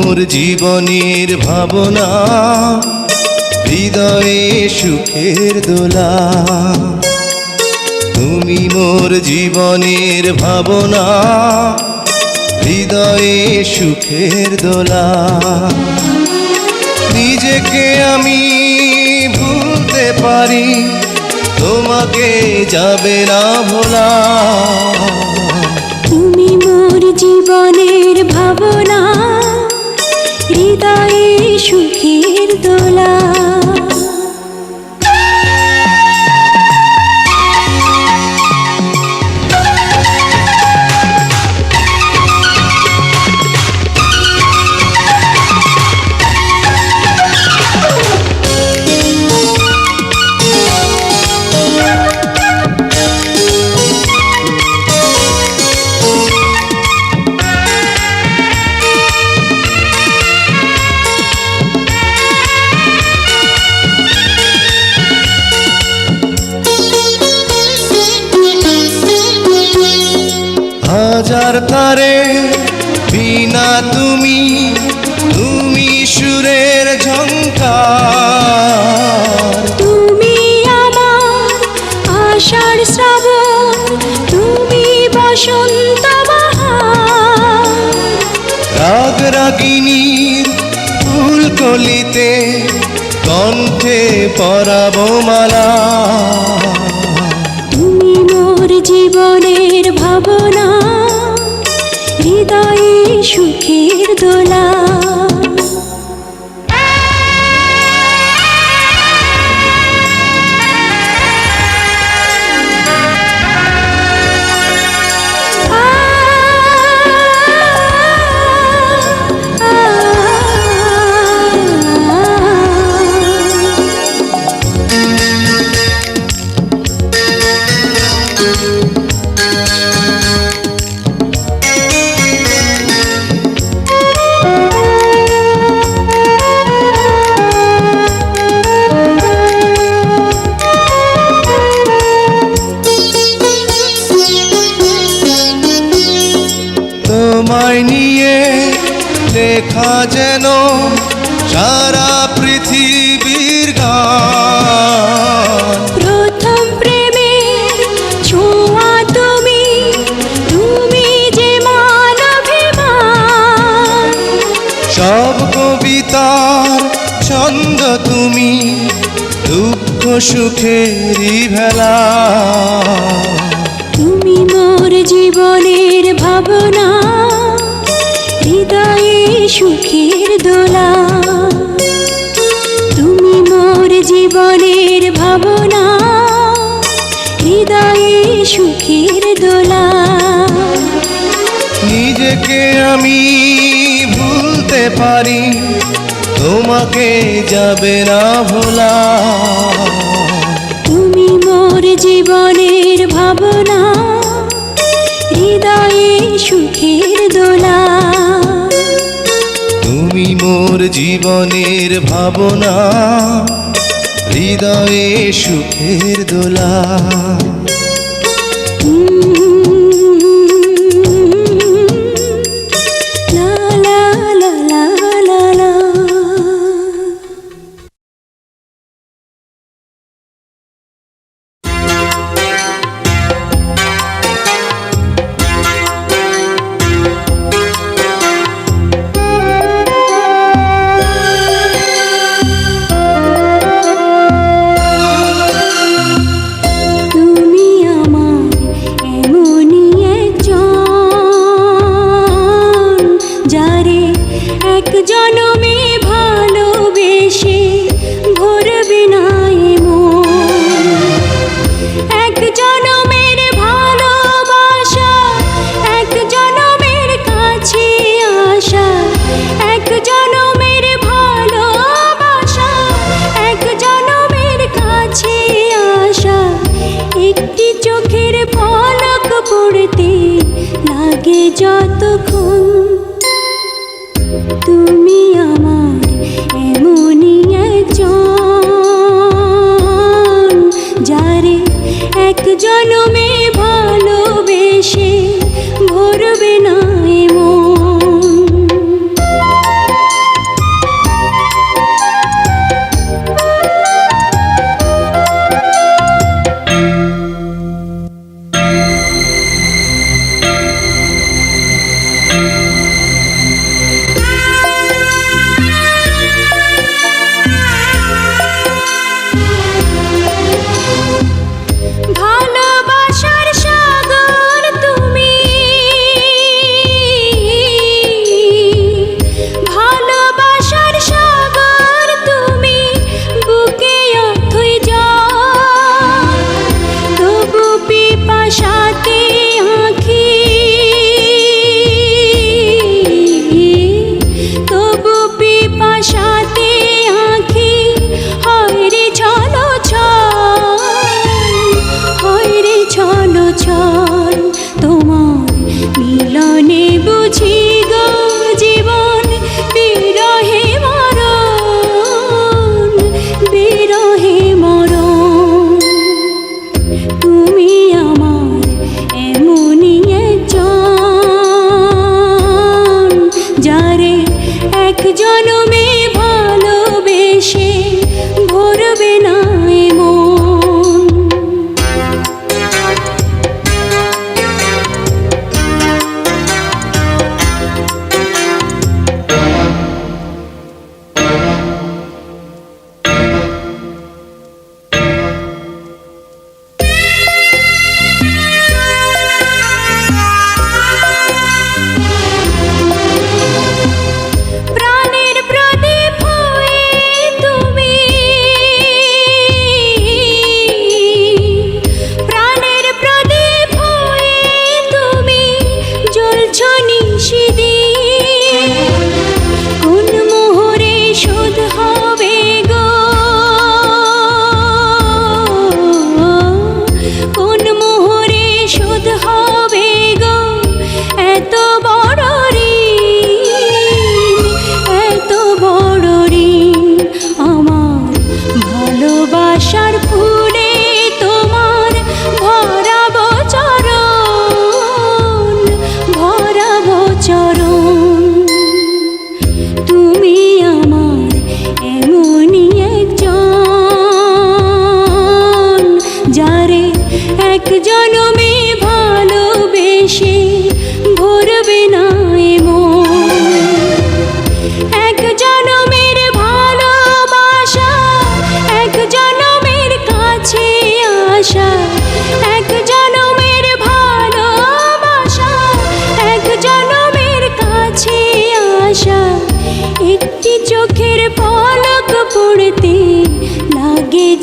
মোর জীবনের ভাবনা, হৃদয়ে সুখের দোলা। তুমি মোর জীবনের ভাবনা, হৃদয়ে সুখের দোলা। নিজেকে আমি ভুলতে পারি, তোমাকে যাবে না ভোলা। তুমি মোর জীবনের ভাবনা, হৃদয়ে সুখের দোলা। হাজার তারে বিনা তুমি, তুমি সুরের ঝংকার। তুমি আমার আষাঢ় শ্রাবণ, তুমি বসন্ত বাহার। রাগ রাগিনীর ফুলকলিতে কণ্ঠে পরাবো মালা। তুমি মোর জীবনের ভাবনা, হৃদয়ে সুখের দোলা। তোমায় নিয়ে লেখা যেন সারা পৃথিবীর গান। প্রথম প্রেমের ছোঁয়া তুমি, তুমি যে মানবিমান। সব কবিতার ছন্দ তুমি, দুঃখ সুখেরই ভেলা। তুমি মোর জীবনের ভাবনা, হৃদয়ে সুখের দোলা। তুমি মোর জীবনের ভাবনা, হৃদয়ে সুখের দোলা। নিজেকে আমি ভুলতে পারি, তোমাকে যাবে না ভোলা। তুমি মোর জীবনের ভাবনা, হৃদয়ে সুখের দোলা। তুমি মোর জীবনের ভাবনা, হৃদয়ে সুখের দোলা। লা লা লা লা লা লা।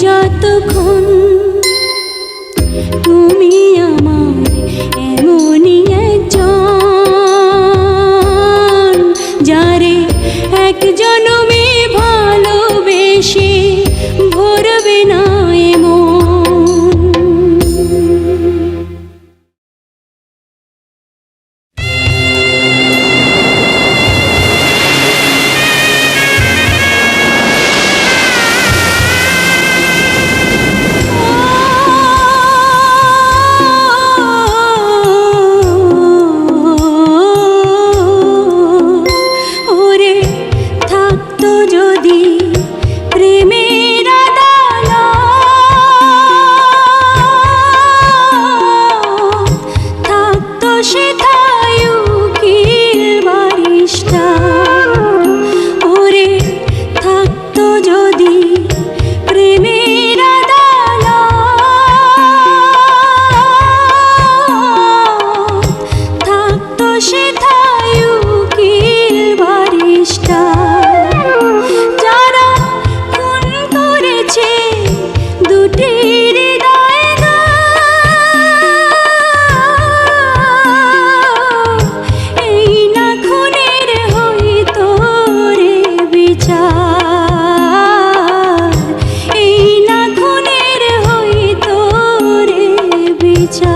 যতক্ষণ তুমি আমার এমনই একজন, যারে এক জনমে ভালোবেসে ভরবে না এমন। ওরে থাকতো যদি প্রেমের আদালত, থাকতো সেথায় উকিল বারিস্টার। ওরে থাকতো যদি প্রেমের আদালত, থাকতো সেথায় উকিল বারিস্টার। যারা খুন করেছে দুটি হৃদয় গো, এই না খুনের হইতো রে বিচার, এই না খুনের হইতো রে বিচার।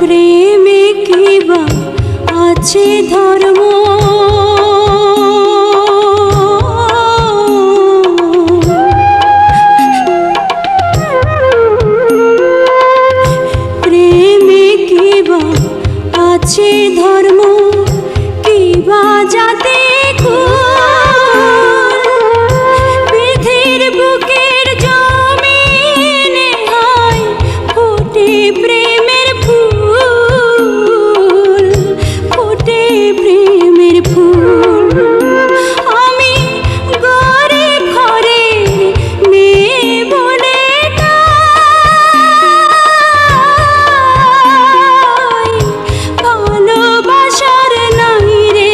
প্রেমে কিবা আছে ধর্ম, প্রেমে কিবা আছে ধর্ম, কিবা জাতি কুল, পৃথিবীর বুকের জমিনে হয় ফোটে প্রেমের ফুল, ফোটে প্রেমের ফুল। আমি গরিব ঘরের মেয়ে বলে তাই ভালোবাসার নাই রে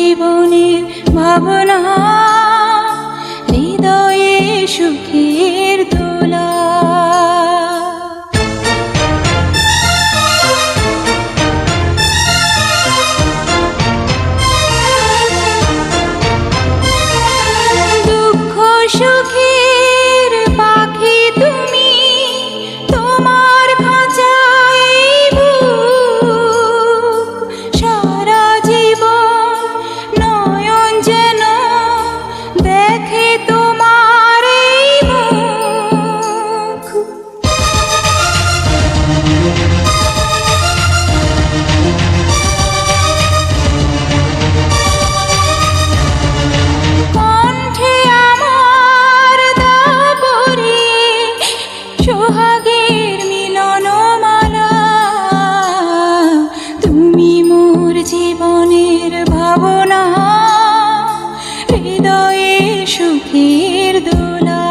জীবনের ভাবনা, হৃদয়ে সুখের দোলা। দুঃখ সুখের পাখি তুমি, তোমার খাঁচায় বুক, সারা জীবন নয়ন যেন দেখে তোমার এই মুখ। কণ্ঠে আমার দাপরে সোহাগের মিলনমালা, তুমি মোর জীবনের ভাবনা, হৃদয়ে সুখের দোলা।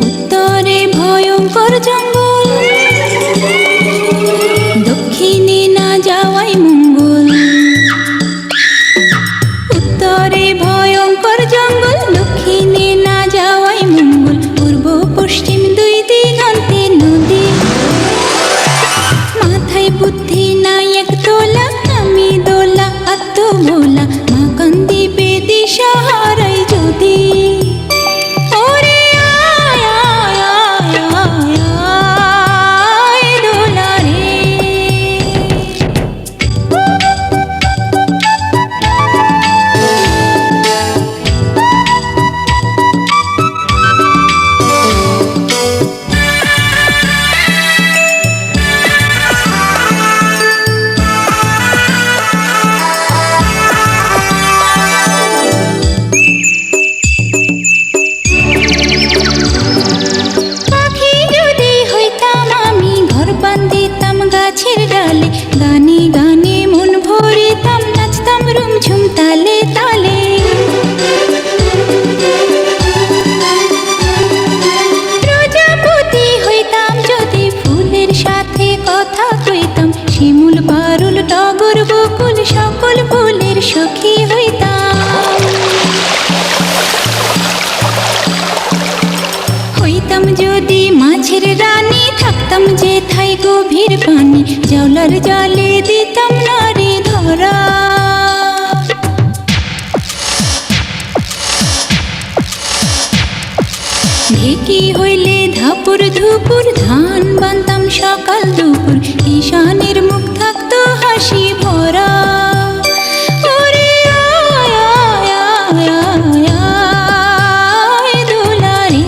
উত্তরে ভয়ঙ্কর জঙ্গল, দক্ষিণে না যাওয়াই মঙ্গল। উত্তরে ভয়ঙ্কর জঙ্গল, দক্ষিণে না যাওয়াই মঙ্গল। পূর্ব পশ্চিম দুই দিগন্তে নদী, মাথায় বুদ্ধি নাই এক তোলা। আমি দোলা আত্মভোলা, মা কান্দিবে দিশা হারাই যদি। ওরে আয় আয় আয় আয় আয় দোলা রে। পাখি যদি হইতাম আমি, ঘর বান্ধিতাম গাছের ডালে। গানে গানে মন ভরিতাম, নাচতাম রুমঝুম তালে তালে। প্রজাপতি হইতাম যদি, ফুলের সাথে কথা কইতাম। শিমুল পারুল টগর বকুল, সকল ফুলের সখী হইতাম। হইতাম যদি মাছের রানী, থাকতাম যেথায় গভীর পানি। জাউলার জালে দিতাম নারী ধরা। ঢেকি হইলে ধাপুর ধুপুর, ধান বানতাম সকাল দুপুর। ঈশানের মুখ থাকতো হাসি ভরা। ওরে আয় আয় আয় আয় আয় দোলা রে।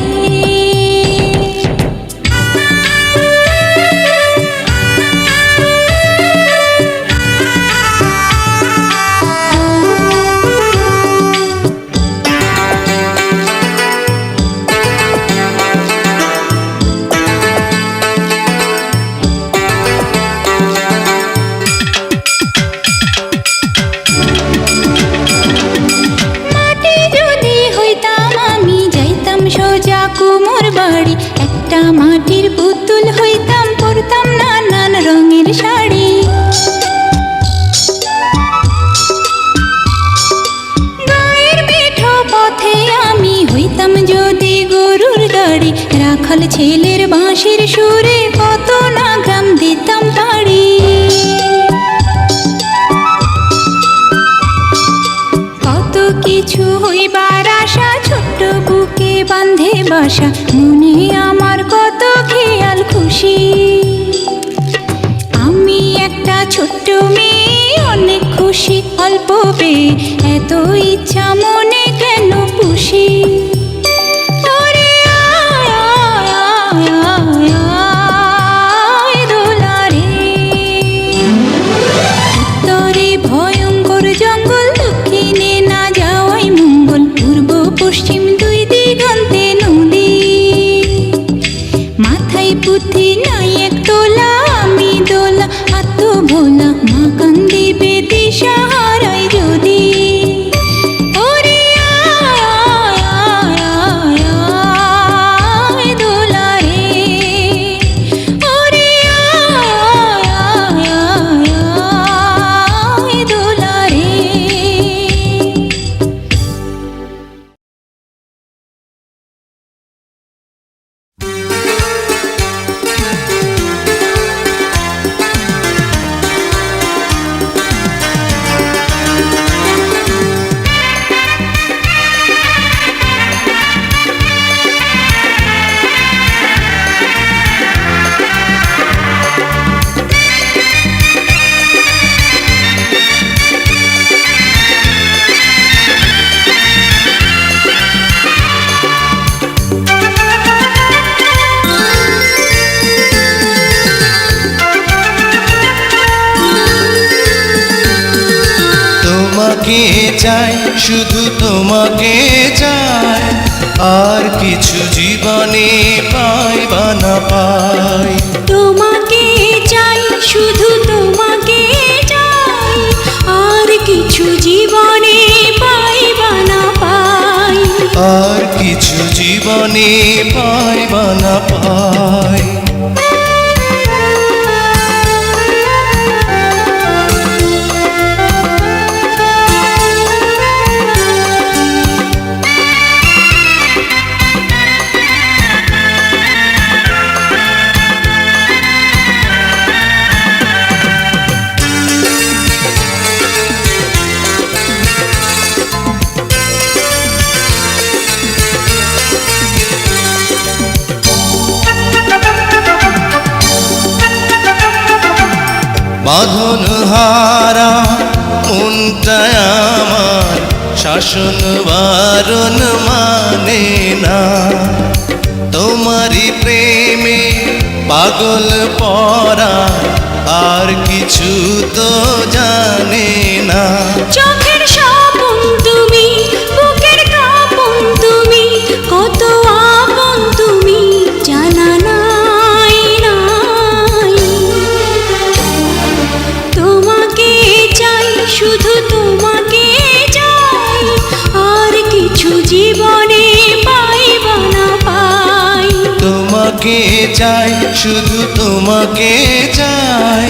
মাটি যদি হইতাম আমি, যাইতাম সোজা কুমোর বাড়ি। একটা মাটির পুতুল হইতাম, পরতাম নানান রঙের শাড়ি। গায়ের মেঠো পথে আমি হইতাম যদি গরুর গাড়ি। রাখাল ছেলের বাঁশির সুরে কত না গ্রাম দিতাম পাড়ি। কত কিছু হইবার আশা, ছোট্ট বুকে বাঁধে বাসা। মনে আমার কত খেয়াল খুশি। আমি একটা ছোট্ট মেয়ে, অনেক খুশি অল্প পেয়ে। এত ইচ্ছা মনে কেন পুষি। ওরে আয় আয় আয় মাথায় পুঁথি নাই এক তোলা, আমি দোলা আত্ম ভোলা, মা কান দিবে দিশা হারাই যদি। ওরে আয় আয় আয় আয় দোলা রে, ওরে আয় আয় আয় আয় দোলা রে। তোমাকে চাই, শুধু তোমাকে চাই, আর কিছু জীবনে পাই বা না পাই। তোমাকে চাই, শুধু তোমাকে চাই, আর কিছু জীবনে পাই বা না পাই। আর কিছু জীবনে পাই বা না পাই। বাঁধন হারা মনটা আমার শাসন বারণ মানে না। তোমারই প্রেমে পাগল পরা, আর কিছু তো জানে না। চোখের স্বপন তুমি, বুকের কাঁপন তুমি, কত আপন তুমি জানা নাই নাই। তোমাকে চাই, শুধু তোমাকে চাই, আর কিছু জীবনে পাই বা না পাই। তোমাকে চাই, শুধু তোমাকে চাই,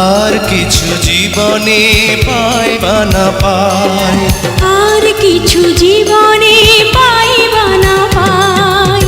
আর কিছু জীবনে পাই বা না পাই। আর কিছু জীবনে পাই বা না পাই।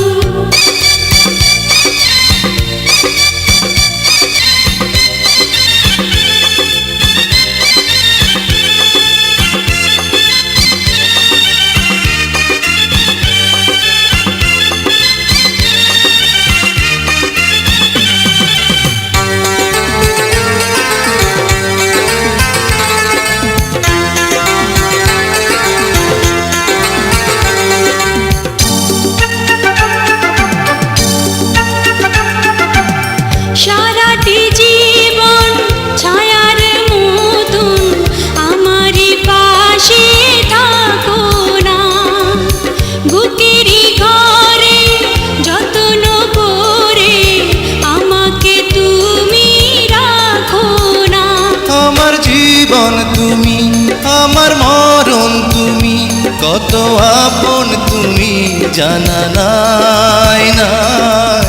সারাটি জীবন ছায়ার মতন আমারই পাশে থাকো না। বুকেরই ঘরে যত্ন করে আমাকে তুমি রাখো না। আমার জীবন তুমি, আমার মরণ তুমি, কত আপন তুমি জানা নাই নাই।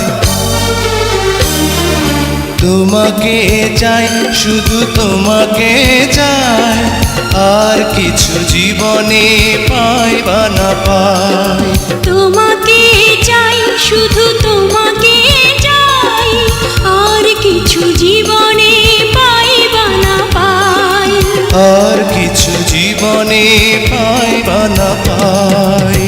তোমাকে চাই, শুধু তোমাকে চাই, আর কিছু জীবনে পাই বা না পাই। তোমাকে চাই, শুধু তোমাকে চাই, আর কিছু জীবনে পাই বা না পাই। আর কিছু জীবনে পাই বা না পাই।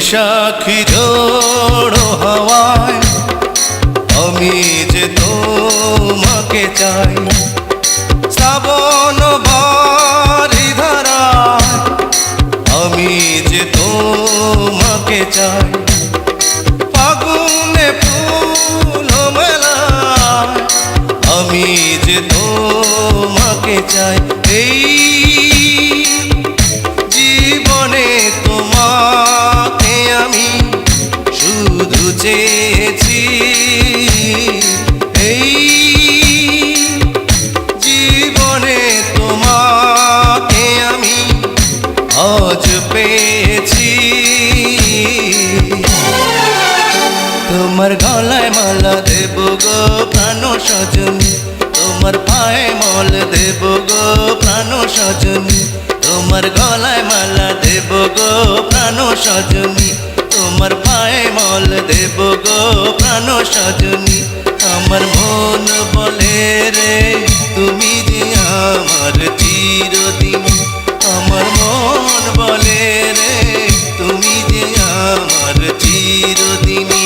বৈশাখী ঝোড়ো হাওয়ায় আমি যে তোমাকে চাই, শ্রাবণ বারি ধারায় আমি যে তোমাকে চাই, ফাগুনে ফুল মেলায় আমি যে তোমাকে চাই। এই জীবনে তোমাকে আমি শুধু চেয়েছি, এই জীবনে তোমাকে আমি আজ পেয়েছি। তোমার গলায় মালা দেব গো প্রাণ সজনী, তোমার পায়ে মল দেব গো প্রাণ সজনী, তোমার গলায় মালা দেব গো প্রাণ সজনী, তোমার পায়ে মল দেব গো প্রাণ সজনী। আমার মন বলে রে তুমি যে আমার চিরদিন, আমার মন বলে রে তুমি যে আমার চিরদিনী।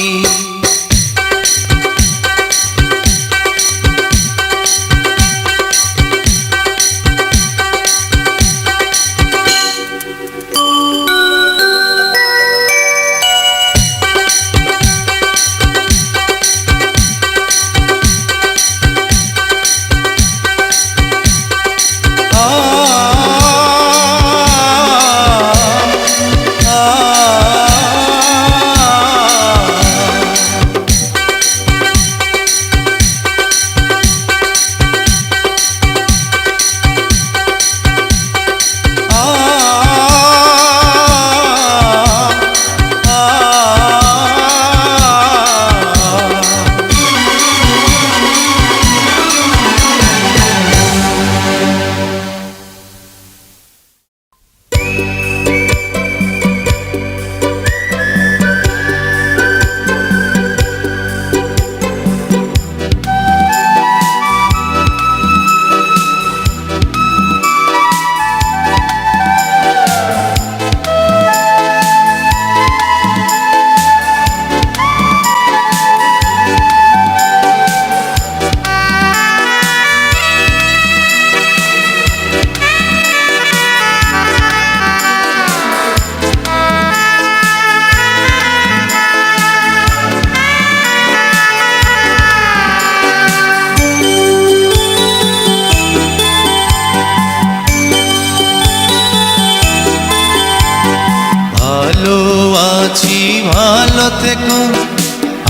ভালো থেকো,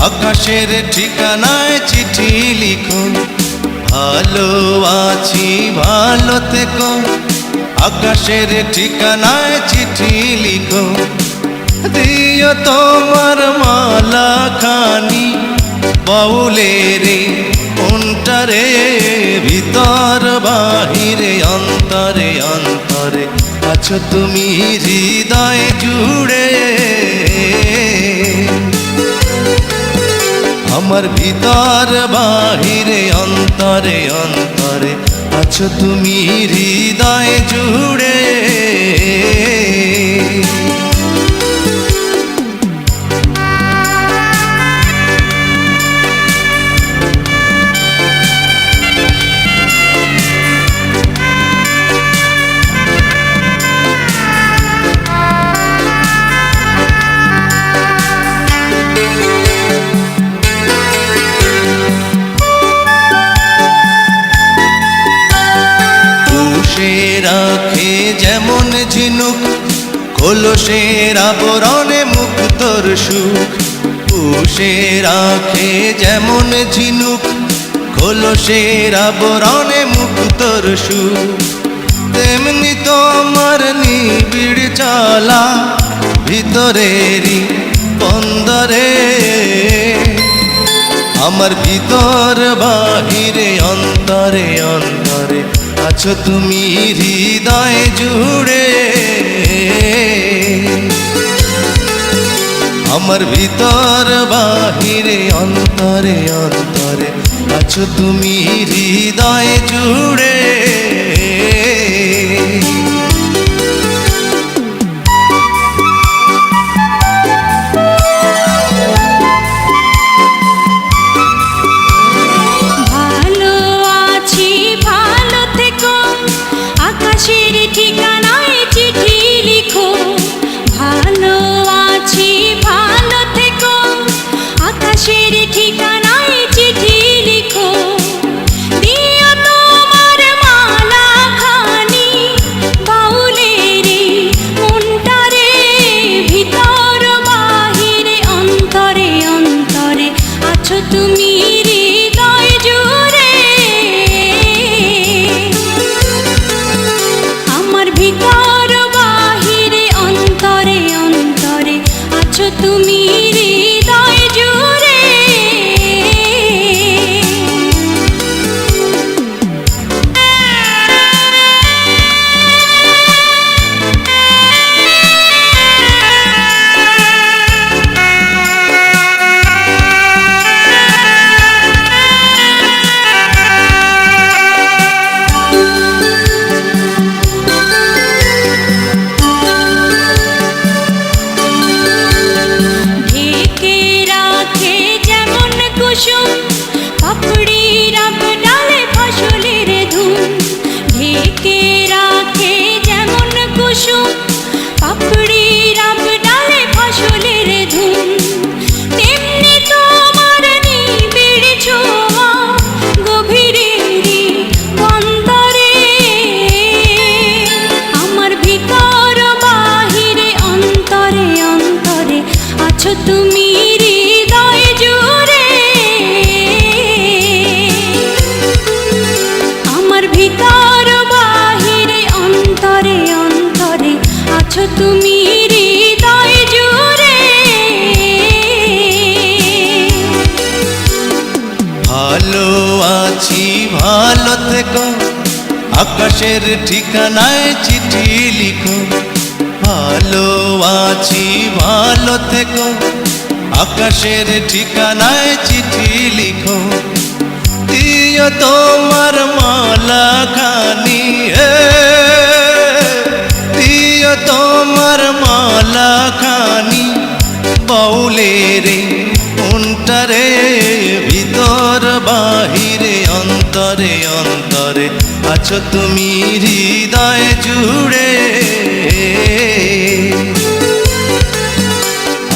আকাশের ঠিকানায় চিঠি লিখো। ভালো আছি ভালো থেকো, আকাশের ঠিকানায় চিঠি লিখো। দিও তোমার মালা খানি বাউলের মনটারে, ভিতর বাহিরে অন্তরে অন্তরে আছো তুমি হৃদয় জুড়ে। আমার ভিতর বাহিরে অন্তরে অন্তরে আছো তুমি হৃদয় জুড়ে। রাখে যেমন ঝিনুক কলসের আবরণে মুক্তর সুখ। পুষে রাখে যেমন ঝিনুক কলসের আবরণে মুক্তর সুখ। তেমনি তোমার নিবিড় চলা ভিতরেরই বন্দরে। আমার ভিতর বাহিরে অন্তরে অন্তরে আছো তুমি হৃদয় জুড়ে। আমার ভিতর বাহিরে অন্তরে অন্তরে আছো তুমি হৃদয় জুড়ে। কুসুম পাপড়ি রাব ডালে ফসলের ধুম ঢেকে রাখে যেমন কুসুম পাপড়ি রাব ডালে ফসলের ধুম তেমনি তোমার নিবিড় ছোঁয়া গভীরেরই অন্তরে আমার ভিতর বাহিরে অন্তরে অন্তরে আছো তুমি হৃদয় জুড়ে আমার ভিতর বাহিরে অন্তরে অন্তরে আছো তুমি হৃদয় জুড়ে ভালো আছি ভালো থেকো আকাশের ঠিকানায় চিঠি লিখো ভালো আছি ভালো থেকো আকাশের ঠিকানায় চিঠি লিখো দিও তোমার মালা খানি দিও তোমার মালা খানি বাউলে রে কোনটারে ভিতর বাহিরে অন্তরে অন্তরে আছো তুমি হৃদয় জুড়ে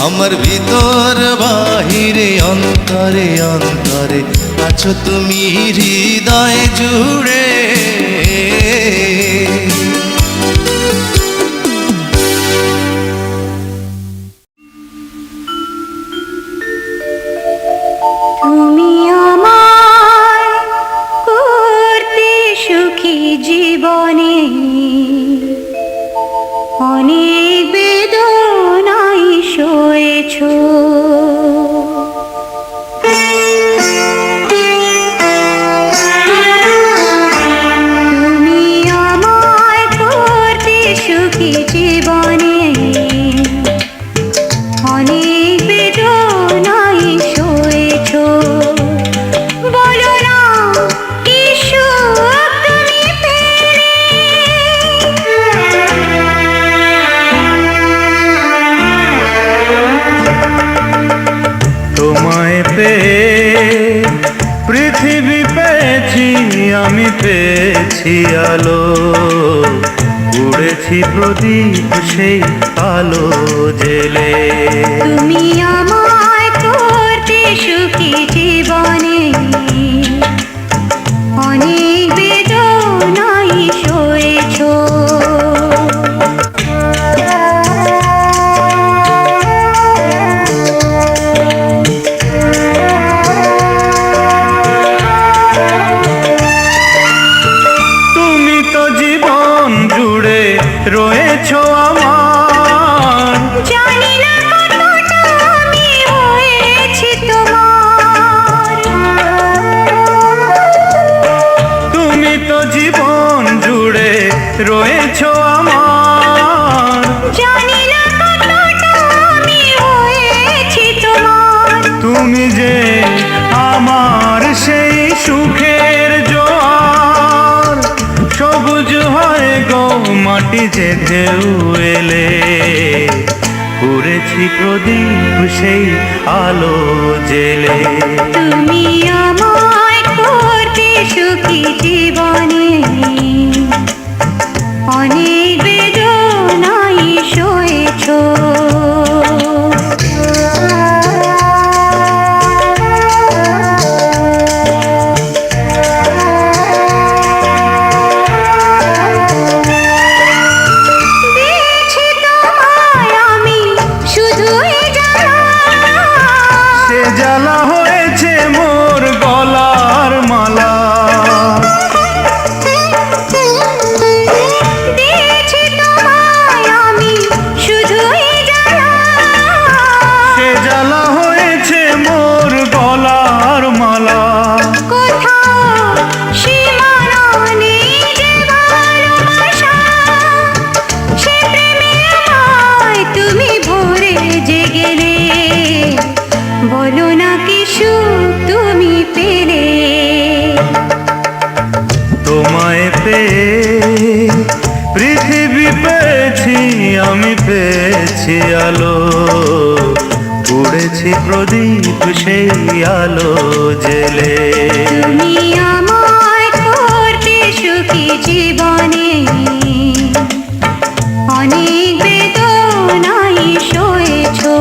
আমার ভিতর বাহিরে অন্তরে অন্তরে আছো তুমি হৃদয় জুড়ে তুমি আমায় করতে সুখী জীবনে অনেক বেদনায় সয়েছো তুমি আমায় করতে সুখী জীবনে অনেক বেদনায় সয়েছো বলো না কি সুখ তুমি পেলে তোমায় পেয়ে পৃথিবী পেয়েছি আমি পেয়েছি আলো উড়েছি প্রদীপ সেই আলো জেলে তুমি আমায় করতে সুখী জীবনে অনেক বেদনায় সয়েছো তুমি তো জীবন জুড়ে রয়েছো আমার জানি না কতটা আমি হয়েছি তোমার তুমি তো জীবন জুড়ে রয়েছো আমার জানি না কতটা আমি হয়েছি তোমার তুমি যে আমার সেই সুখের জোয়ার সবুজ হয় গো মাটি যে ঢেউ এলে উড়েছি প্রদীপ সেই আলো জেলে তুমি আমায় করতে সুখী জীবনে অনেক বেদনায় সয়েছো দিয়েছি তোমায় আমি শুধুই জানা সে জ্বালা হয়েছে মোর গলার মালা দিয়েছি তোমায় আমি শুধুই জানা সে জ্বালা হয়েছে মোর গলার মালা কোথাও সীমানা নেই যে ভালোবাসা সে প্রেমে আমায় তুমি ভরে যে গেলে বলো না কি গেছে প্রদীপ সেই আলো জেলে। তুমি আমায় করতে সুখী জীবনে, অনেক বেদনাই সয়েছো।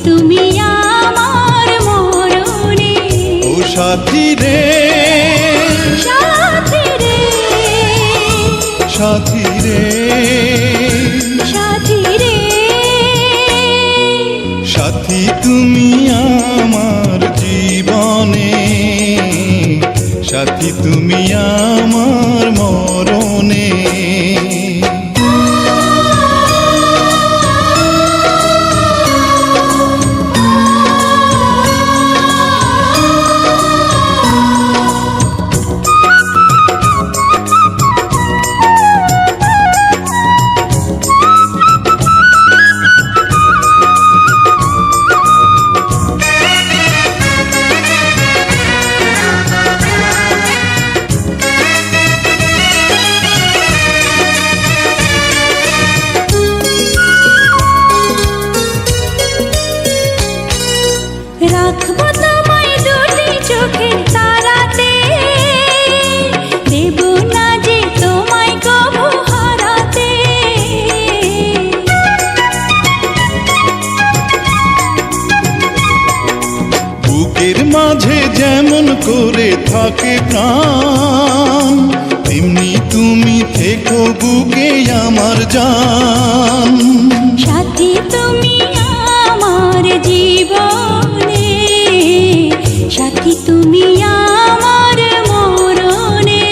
তুমি আমার মরণে। ও সাথী রে, সাথী রে, সাথী রে, সাথী রে, সাথী তুমি আমার জীবনে, সাথী তুমি আমার মরণে। রাখবো তোমায় দুটি চোখের তারাতে, দেব না যে তোমায় কবু হারাতে। বুকের মাঝে যেমন করে থাকে প্রাণ, তেমনি তুমি থেকো বুকে আমার জান। সাথী তুমি আমার জীবনে, সাথী তুমি আমার মরণে।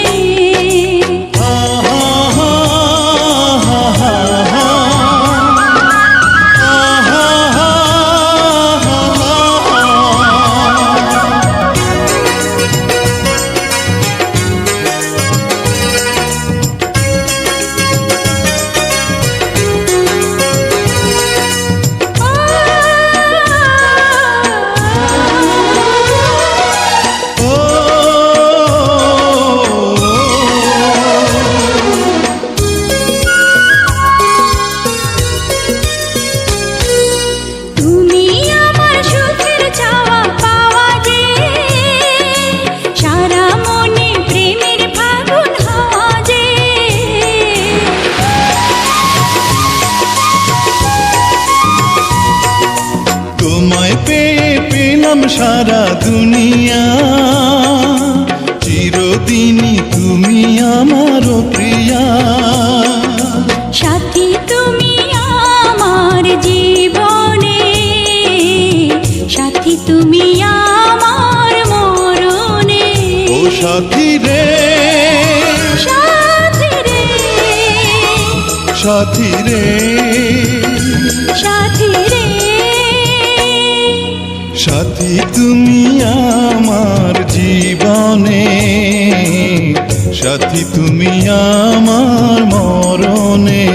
তুমি আমার সুখের চাওয়া পাওয়া যে, সারা মনে প্রেমের ফাগুন হাওয়া যে। তোমায় পেয়ে পেলাম সারা দুনিয়া, চিরদিনই তুমি আমার প্রিয়া। সাথী তুমি আমার জীবনে, সাথী তুমি আমার মরণে। ও সাথী রে, সাথী রে, সাথী রে, সাথী রে, সাথী তুমি আমার জীবনে, সাথী তুমি আমার মরণে।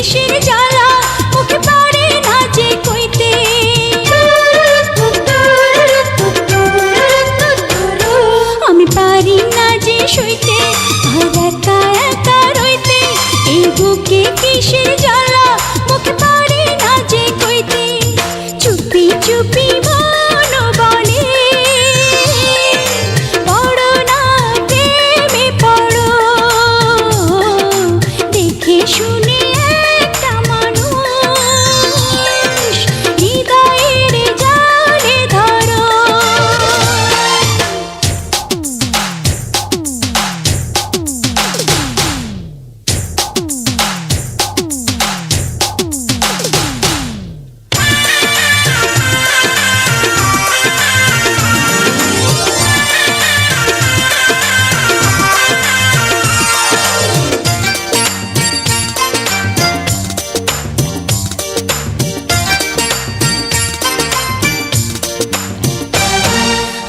কিসের জ্বালা মুখে পারে না যে কইতে। আমি পারি না যে সইতে আর একা একা রইতে, এই বুকে কিসের জ্বালা মুখে পারে না যে কইতে। চুপি চুপি মন বলে পড়ো না প্রেমে পড়ো, দেখে শুনে একটা মানুষ হৃদয়ের জালে ধরো।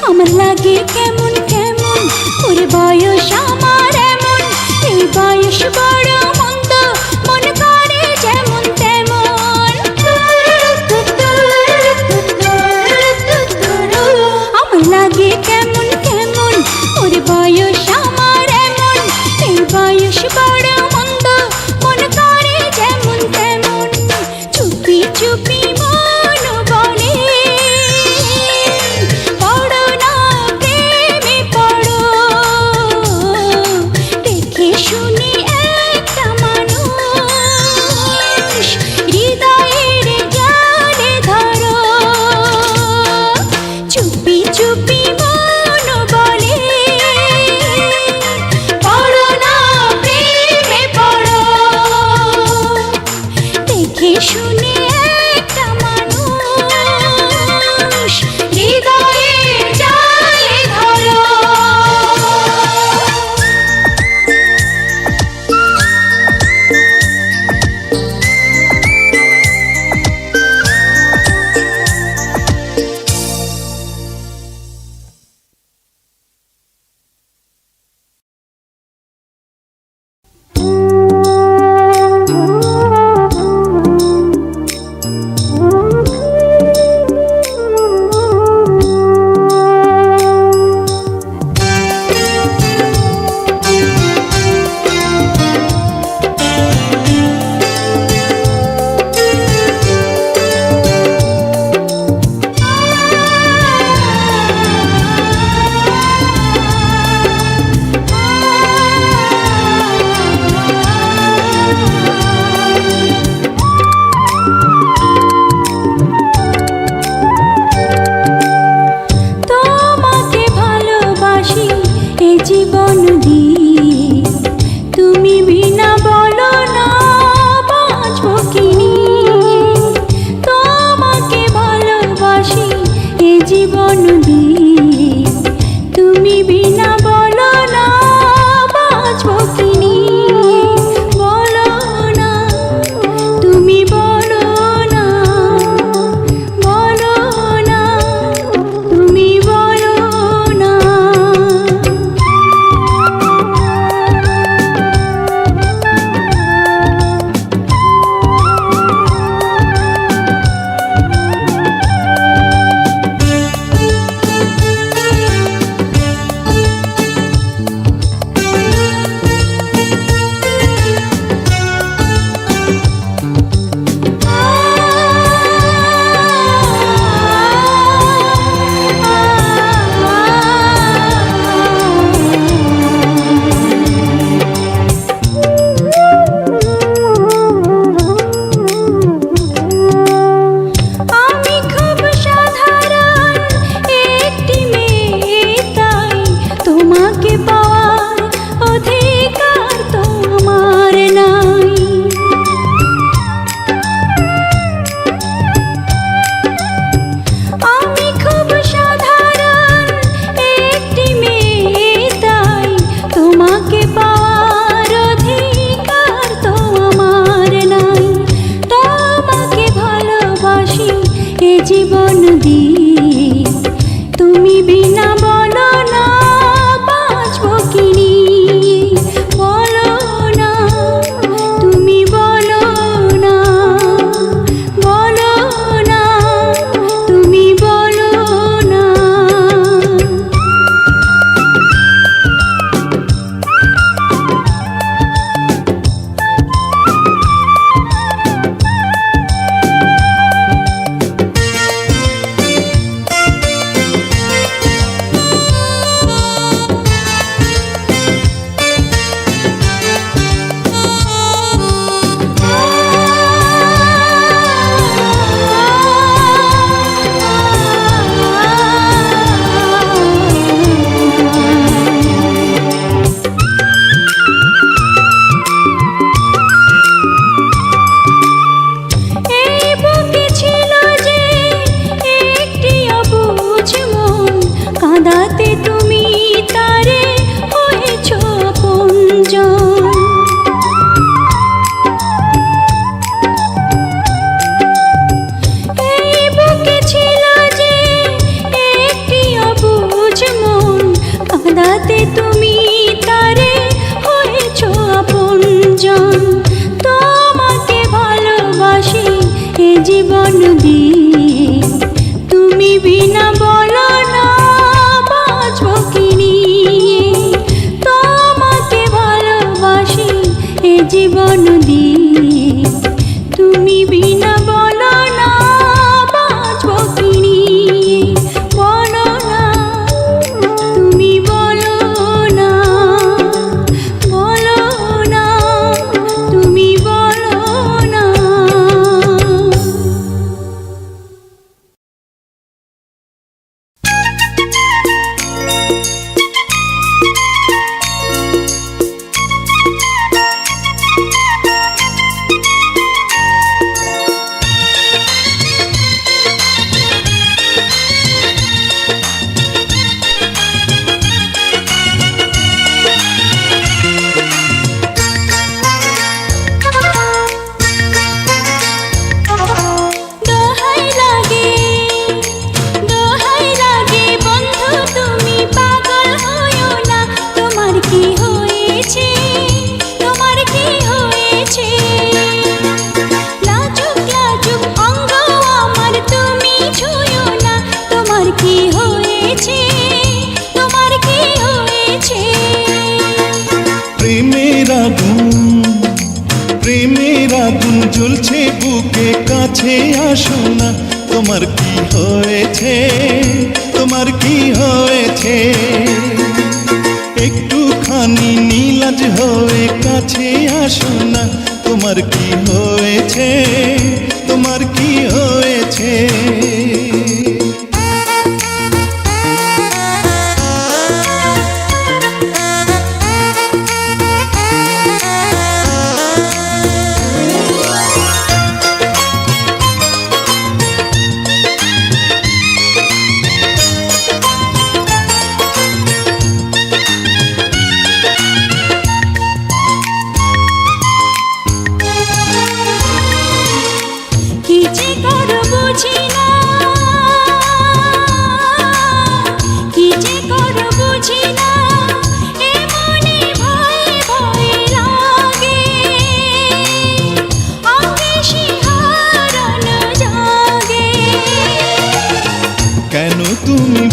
আমার লাগে কেমন কেমন ওরে বয়স আমার এমন, এই বয়স বড় মন্দ মন করে যেমন তেমন। আমার লাগে কেমন কেমন ওরে বয়স আমার এমন, এই বয়স বড় মন্দ মন করে যেমন তেমন। চুপি চুপি মন বলে পড়ো না প্রেমে পড়ো, দেখে শুনে একটা মানুষ হৃদয়ের জালে ধরো। চুপি চুপি মন বলে পড়ো না প্রেমে জীবন দিয়ে তুমি বিনা বলো না বাঁচবো কি নিয়ে বলো না তুমি বলো না তুমি বলো না প্রেমের আগুন জ্বলছে বুকে, কাছে আসো না। তোমার কি হয়েছে, তোমার কি হয়েছে? একটুখানি নীলাজ হয়ে কাছে আসো না। তোমার কি হয়েছে, তোমার কি হয়েছে?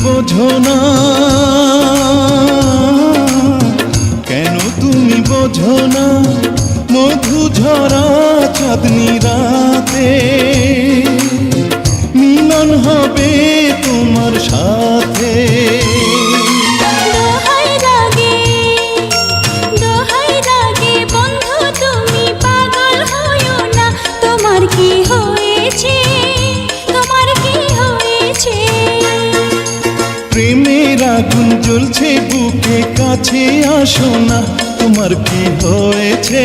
বোঝো না কেন তুমি বোঝো না, মধু ঝরা চাঁদনি রাতে মিলন হবে তোমার সাথে। দোহাই লাগে বন্ধু তুমি পাগল হইও না। তোমার কি হয়েছে, তোমার কি হয়েছে? প্রেমের আগুন জ্বলছে বুকে, কাছে আসো না। তোমার কি হয়েছে,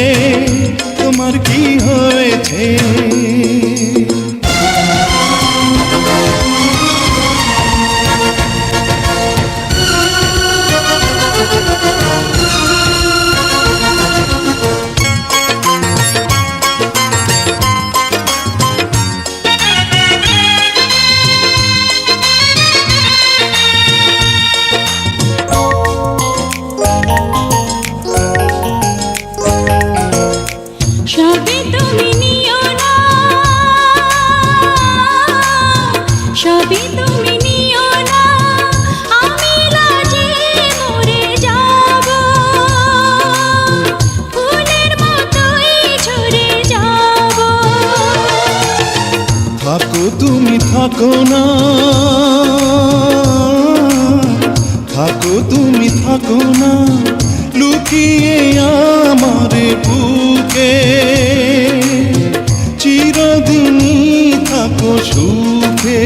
তোমার কি হয়েছে? সবই তুমি নিও না, সবই তুমি নিও না, আমি লাজে মরে যাব, ফুলের মতোই ঝরে যাব। থাকো তুমি থাকো না, থাকো তুমি থাকো না, লুকিয়ে আমার বুকে, চিরদিনই থাকো সুখে।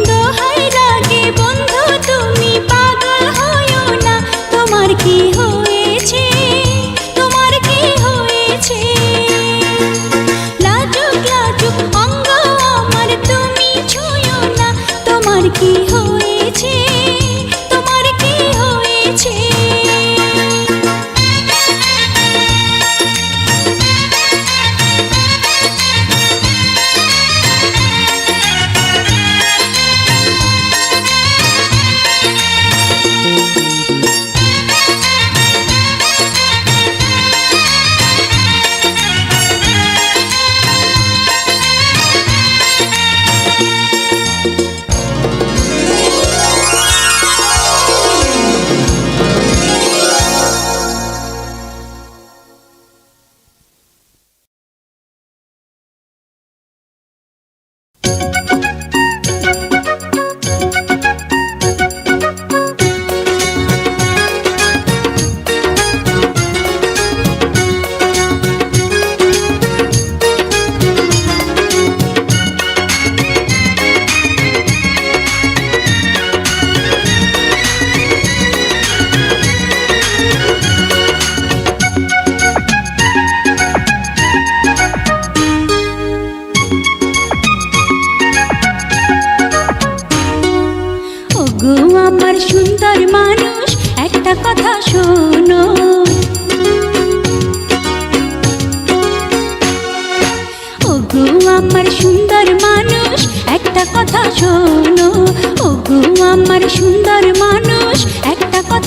দোহাই লাগে বন্ধু তুমি পাগল হইও না। তোমার কি হয়েছে, তোমার কি হয়েছে? লাজুক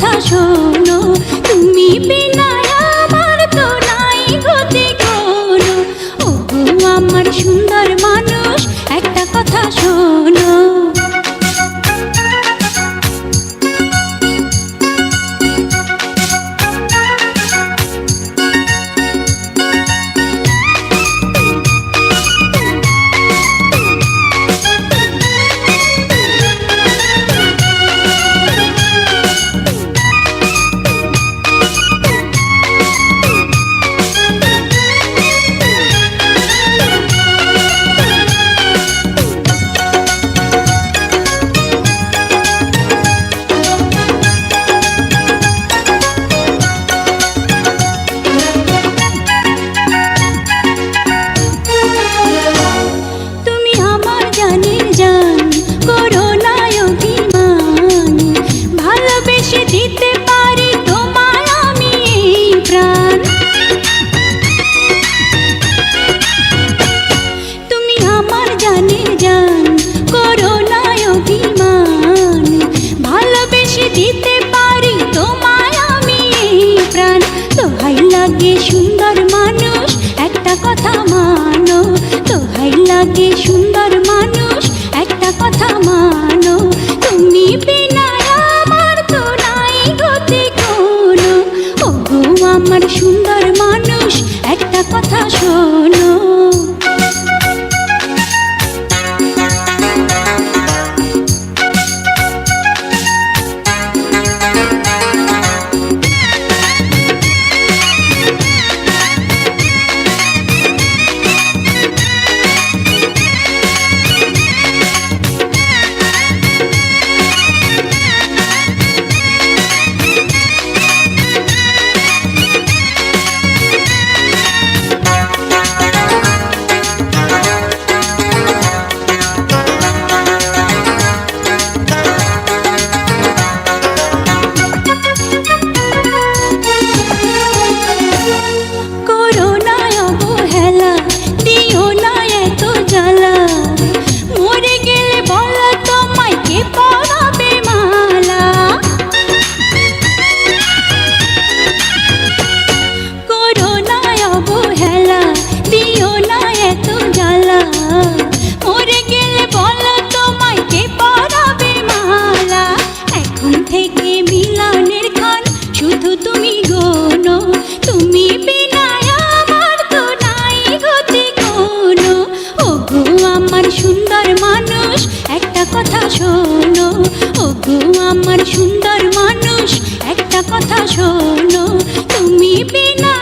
কথা শোনো, তুমি বিনা আমার তো নাই গতি কোনো। ওগো আমার সুন্দর মানুষ, একটা কথা শোনো। তুমি আমার জানের জান, করো না অভিমান, ভালোবেসে দিতে পারি তোমায় আমি এই প্রাণ। তুমি আমার জানের জান, করো না অভিমান, ভালোবেসে দিতে পারি তোমায় আমি এই প্রাণ। দোহাই লাগে সুন্দর মানুষ, একটা কথা মানো। দোহাই লাগে সুন্দর মানুষ, একটা কথা মানো। তুমি বিনা আমার তো নাই গতি কোনো। ওগো আমার সুন্দর মানুষ, একটা কথা শোনো। করো না অবহেলা, দিও না এত জ্বালা, মরে গেলে বলো তোমায় কে পরাবে মালা। করো না অবহেলা, দিও না এত জ্বালা, মরে গেলে বলো তোমায় কে পরাবে মালা। এখন থেকে মিলনের ক্ষণ শুধু তুমি গোনো। তুমি বিনা আমার তো নাই গতি কোনো। ওগো আমার সুন্দর মানুষ, একটা কথা শোনো। ওগো আমার সুন্দর মানুষ, একটা কথা শোনো। তুমি বিনা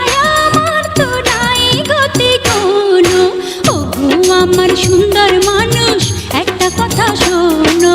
আমার তো নাই গতি কোনো। ওগো আমার সুন্দর মানুষ, একটা কথা শোনো।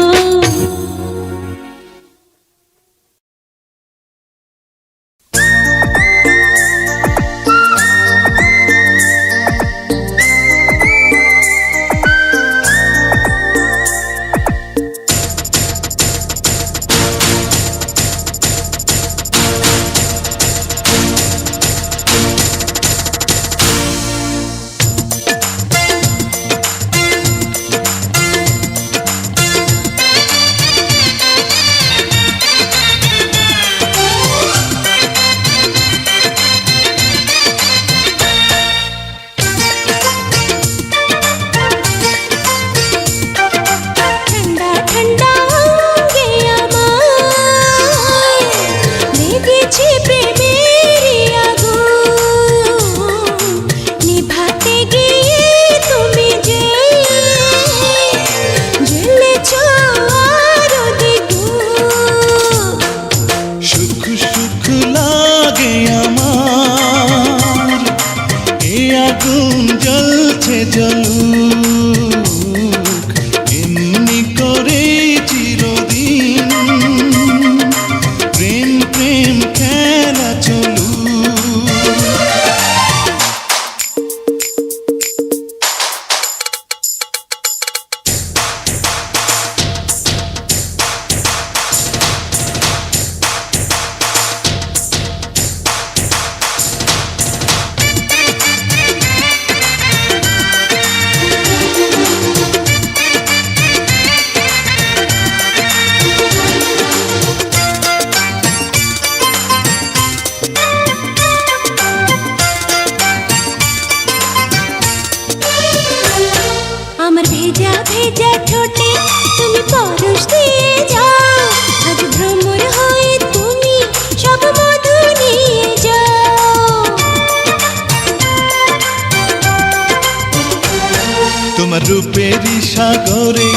সাগরে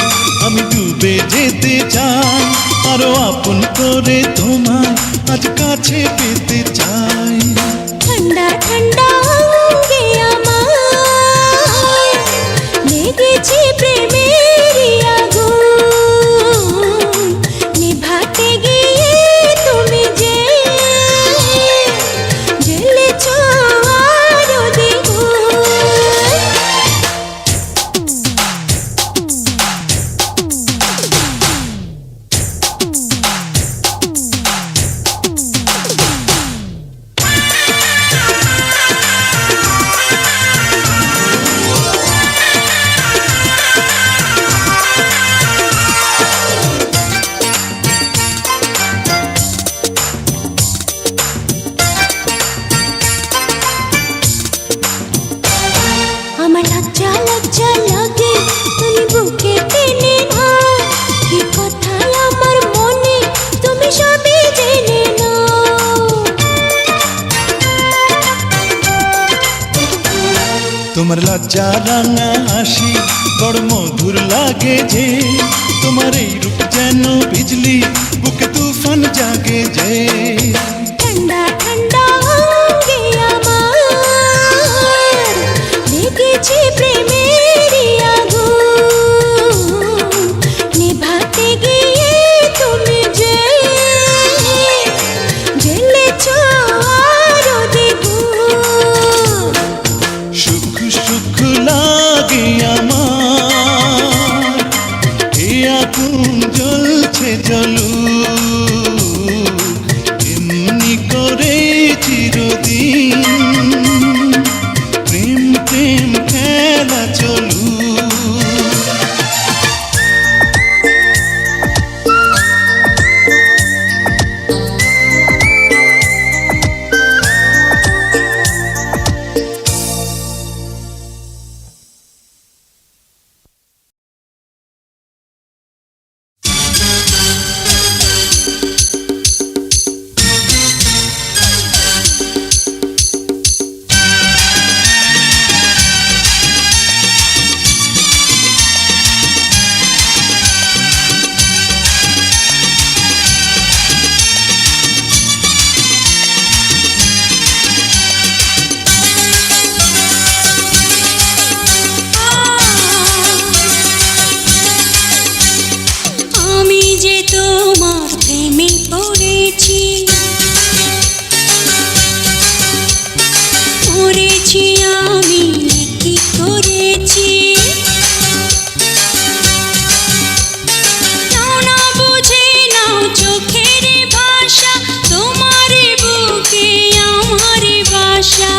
আমি ডুবে যেতে চাই, আরো আপন করে তোমায় আজ কাছে পেতে চাই। ঠান্ডা ঠান্ডা অঙ্গে আমার লেগেছে প্রেমেরই আগুন, নিভাতে গিয়ে তুমি যে জ্বেলেছ আরো দ্বিগুণ। আমার লজ্জা লজ্জা লাগে তুমি বুকে টেনে নাও, কি কথা আমার মনে তুমি সবই জেনে নাও। তোমার লজ্জা রাঙা হাসি বড় মধুর লাগে যে, তোমার এই রূপ যেন বিজলি বুকে তুফান জাগে যে। ঠান্ডা ঠান্ডা অঙ্গে আমার লেগেছে প্রেমেরই আগুন, নিভাতে গিয়ে তুমি যে জ্বেলেছ আরো দ্বিগুণ। সুখ সুখ লাগে আমার, এ আগুন জ্বলছে জ্বলু, এমনি করে চিরদিন প্রেম প্রেম খেলা চলু। আমি যে তোমার প্রেমে পড়েছি, পড়েছি আমি কি করেছি, নাও না বুঝে নাও চোখের ভাষা, তোমার বুকে আমার বাসা।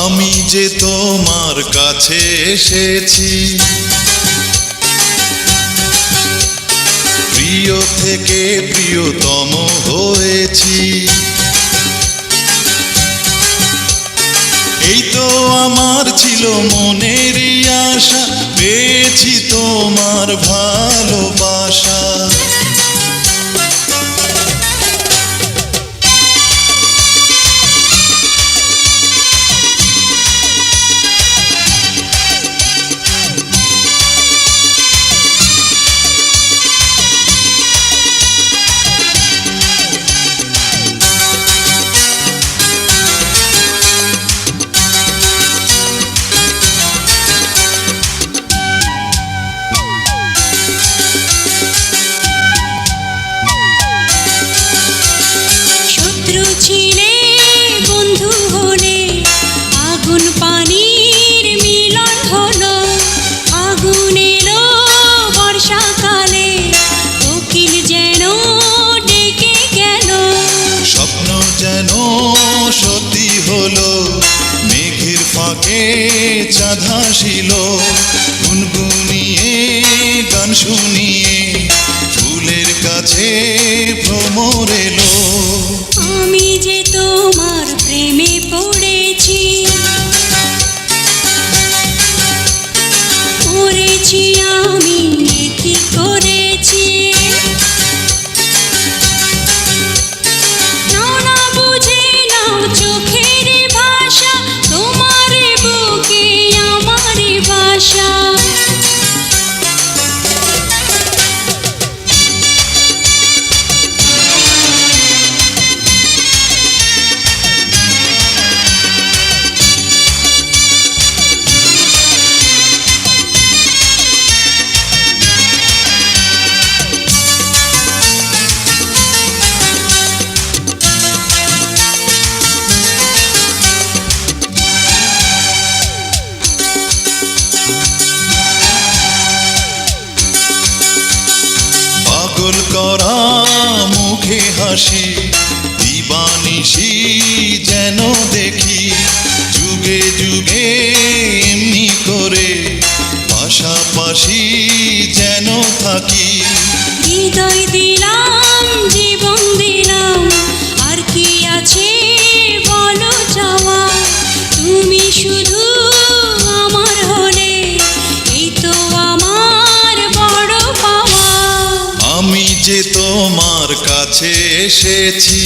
আমি যে তোমার কাছে এসেছি, প্রিয় থেকে প্রিয়তম হয়েছি, এই তো আমার ছিল মনেরই আশা, পেয়েছি তোমার ভালোবাসা। শত্রু ছিলে বন্ধু হলে, আগুন পানির মিলন হলো, আগুন এলো বর্ষাকালে, কোকিল যেন ডেকে গেল। স্বপ্ন যেন সত্যি হলো, মেঘের ফাঁকে চাঁদ হাসিল, গুনগুনিয়ে গান শুনিয়ে ফুলের কাছে ভ্রমর এলো। আমি যে তোমার প্রেমে পড়েছি, পড়েছি আমি কি করেছি, নাও না বুঝে নাও চোখের ভাষা, তোমার বুকে পাগল করা মুখে হাসি দিবানিশি যেন দেখি যুগে যুগে এমনি করে পাশাপাশি যেন থাকি হৃদয় দিলাম জীবন দিলাম আর কি আছে বলো চাওয়া তুমি শুধু আমার হলে এই তো আমার বড় পাওয়া আমি যে তোমার কাছে এসেছি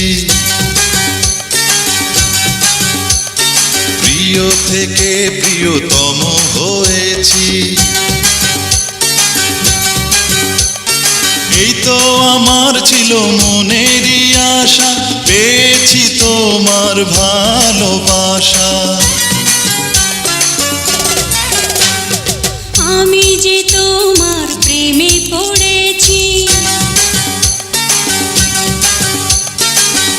প্রিয় থেকে প্রিয়তম হয়েছি এই তো আমার ছিল মনেরই আশা পেয়েছি তোমার ভালোবাসা আমি যে তোমার প্রেমে পড়েছি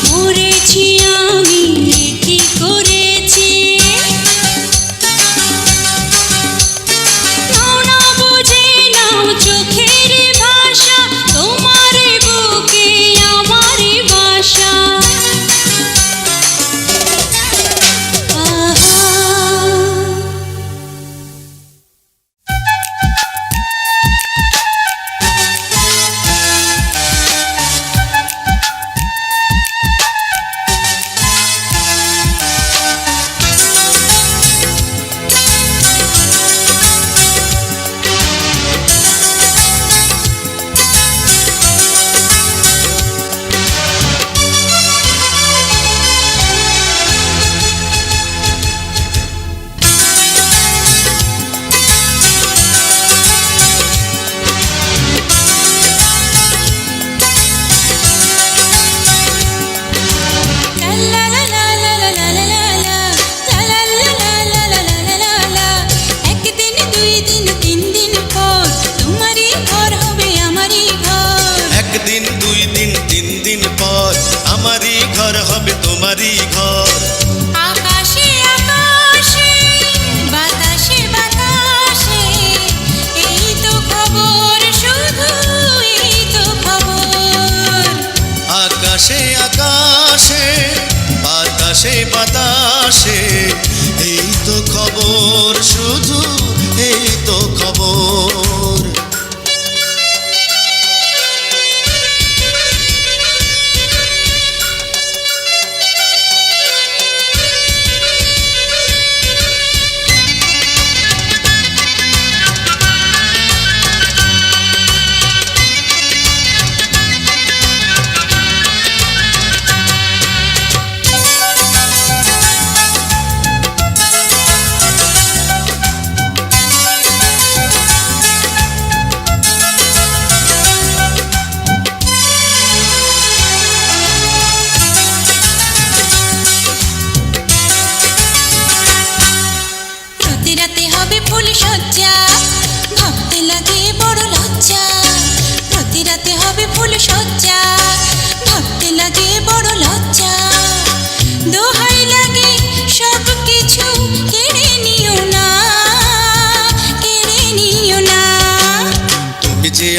মরেছি আমি কি করেছি নাও না বুঝে নাও চোখের ভাষা তোমার বুকে আমার বাসা বাতাসে এই তো খবর শুধু এই তো খবর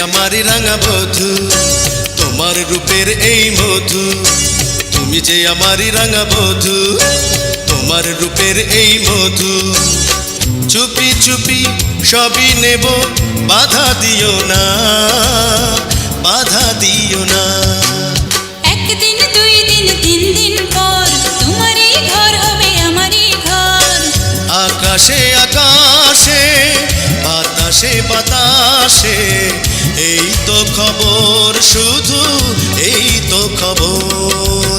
আমারি রাঙা বধূ তোমার রূপের এই মধু তুমি যে আমারি রাঙা বধূ তোমার রূপের এই মধু চুপি চুপি সবই নেব বাধা দিও না বাধা দিও না একদিন দুই দিন তিন দিন পর তোমারই ঘর হবে আমারই ঘর আকাশে আকাশে বাতাসে বাতাসে এই তো খবর শুধু এই তো খবর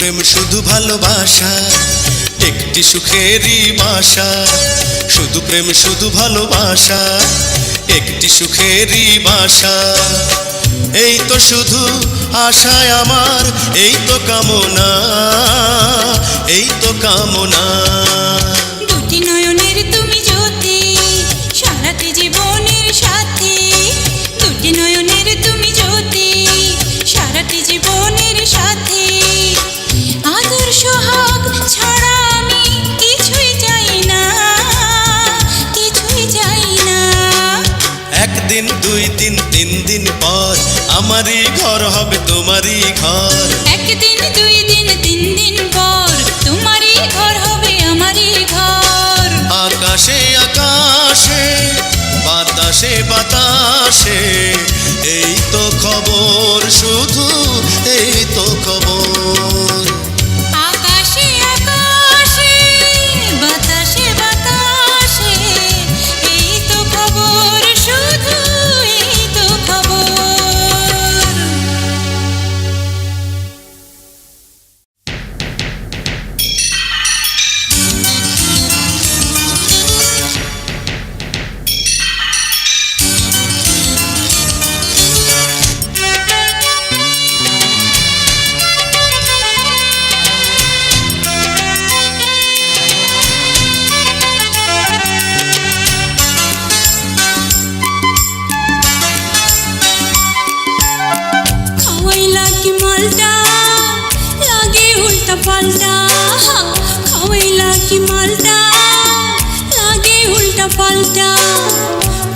প্রেম শুধু ভালোবাসা, একটি সুখেরই বাসা। শুধু প্রেম শুধু ভালোবাসা, একটি সুখেরই বাসা। এই তো শুধু আশায় আমার, এই তো কামনা, এই তো কামনা। দুটি নয়নের তুমি জ্যোতি, সারাটি জীবনের সাথী। দুটি নয়নের তুমি জ্যোতি, সারাটি জীবনের সাথী। আদর সোহাগ ছাড়া আমি কিছুই চাই না, কিছুই চাই না। একদিন দুই দিন তিন দিন পর আমারই ঘর হবে তোমারই ঘর। একদিন দুই দিন তিন দিন পর তোমারই ঘর হবে আমারই ঘর। আকাশে আকাশে, বাতাসে বাতাসে, এই তো খবর, শুধু এই তো খবর। আকাশে আকাশে, বাতাসে বাতাসে, এই তো খবর, শুধু এই তো খবর। খাওয়াইলা কি মালটা, লাগে উল্টা পাল্টা। খাওয়াইলা কি মালটা, লাগে উল্টা পাল্টা।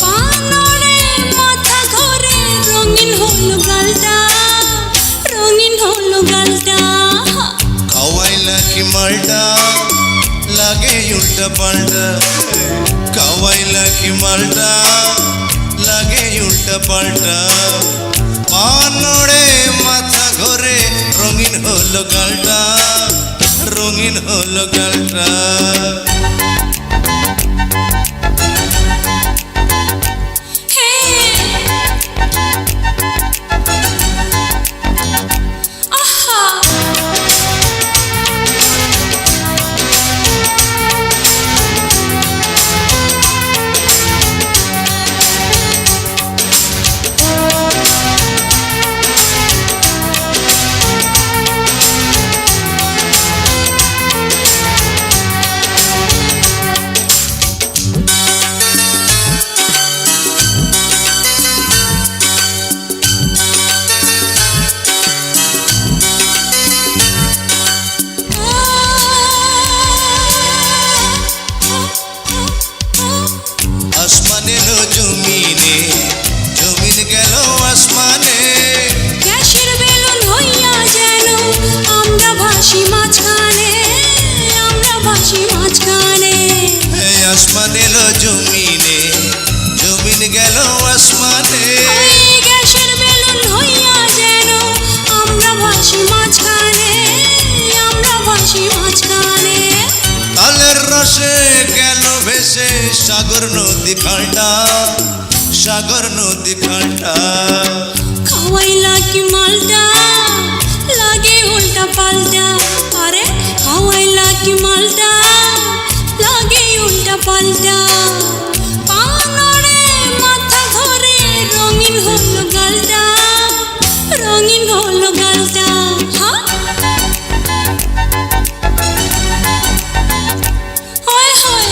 পানরে মাথা ঘরে রঙিন হলো গালটা, রঙিন হলো গালটা। খাওয়াইলা কি মালটা, লাগে উল্টা পাল্টা। খাওয়াইলা কি মালটা, লাগে উল্টা পাল্টা। পানড়ে মাথা ঘরে রঙিন হলো গালটা, রঙিন হলো গালটা। হে আহা, আসমানে লো জমিনে, জমিন গেল আসমানে। গ্যাসের বেলুন হইয়া যেন আমরা ভাসি মাঝখানে, আমরা ভাসি মাঝখানে। এই আসমানে লো জমিনে, জমিন গেল আসমানে। ওই গ্যাসের বেলুন হইয়া যেন আমরা ভাসি মাঝখানে, আমরা ভাসি মাঝখানে। তালের রসে গেল ভেসে সাগর নদী খালটা, সাগর নদী খালটা। খাওয়াইলা কি মালটা, লাগে উল্টা পাল্টা। আরে খাওয়াইলা কি মালটা, লাগে উল্টা পাল্টা। পানরে মাথা ঘরে রঙিন হলো গালটা, রঙিন হলো গালটা। হ্যাঁ হয় হয়।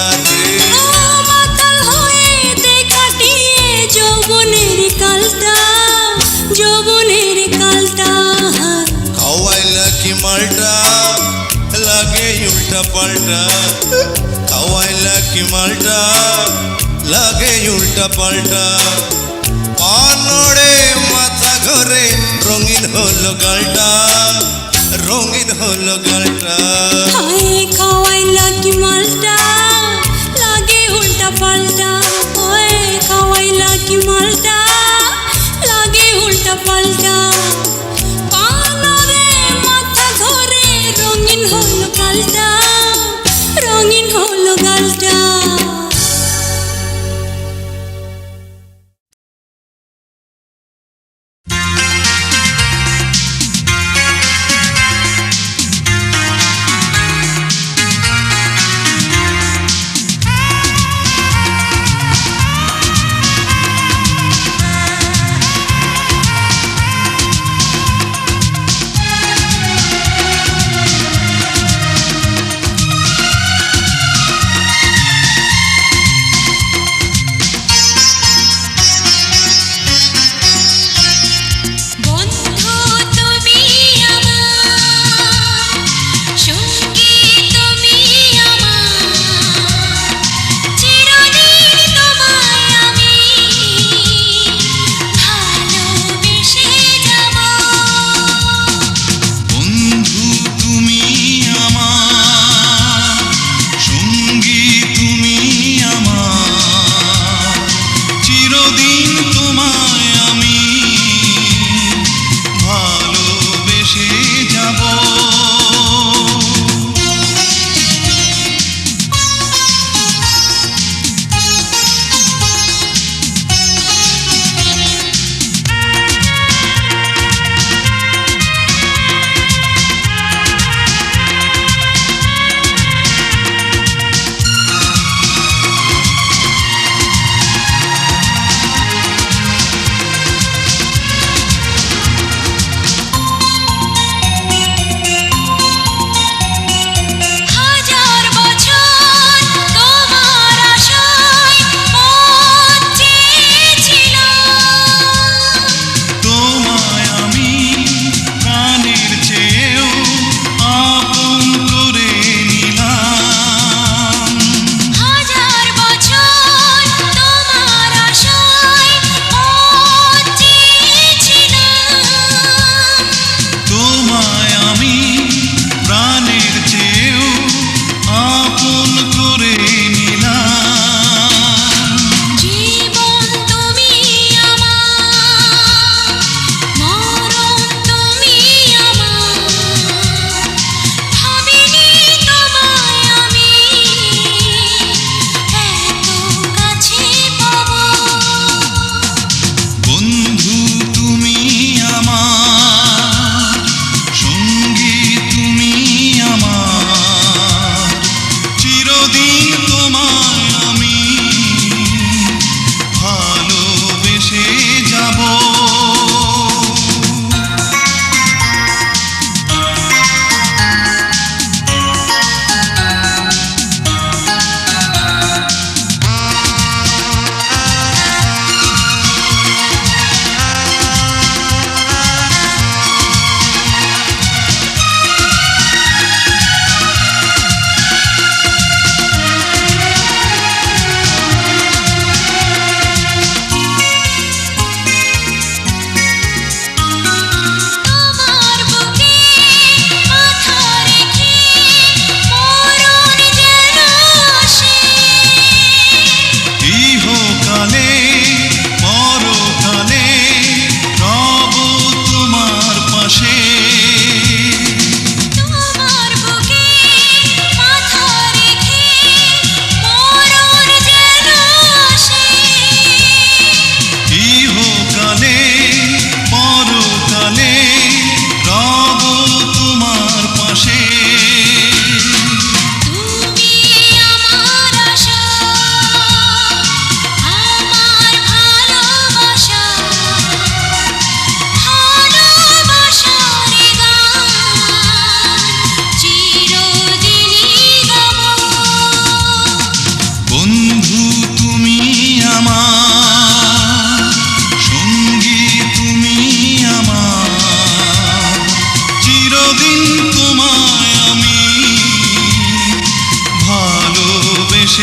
রাতে ও মাতাল হয়ে কাটিয়ে যৌবনের কালটা, যৌবনের কালটা। খাওয়াইলা কি মালটা লাগে উল্টা পাল্টা, খাওয়াইলা কি মালটা লাগে উল্টা পাল্টা। পানড়ে মাথা ঘরে রঙিন হলো গালটা, রঙিন হলো গালটা। হায় খাওয়াইলা কি মালটা লাগে উল্টা পাল্টা, ওয়ে খাওয়াইলা কি মালটা লাগে উল্টা পাল্টা। পানরে মাথা ঘরে রঙিন হলো গালটা, রঙিন হলো গালটা।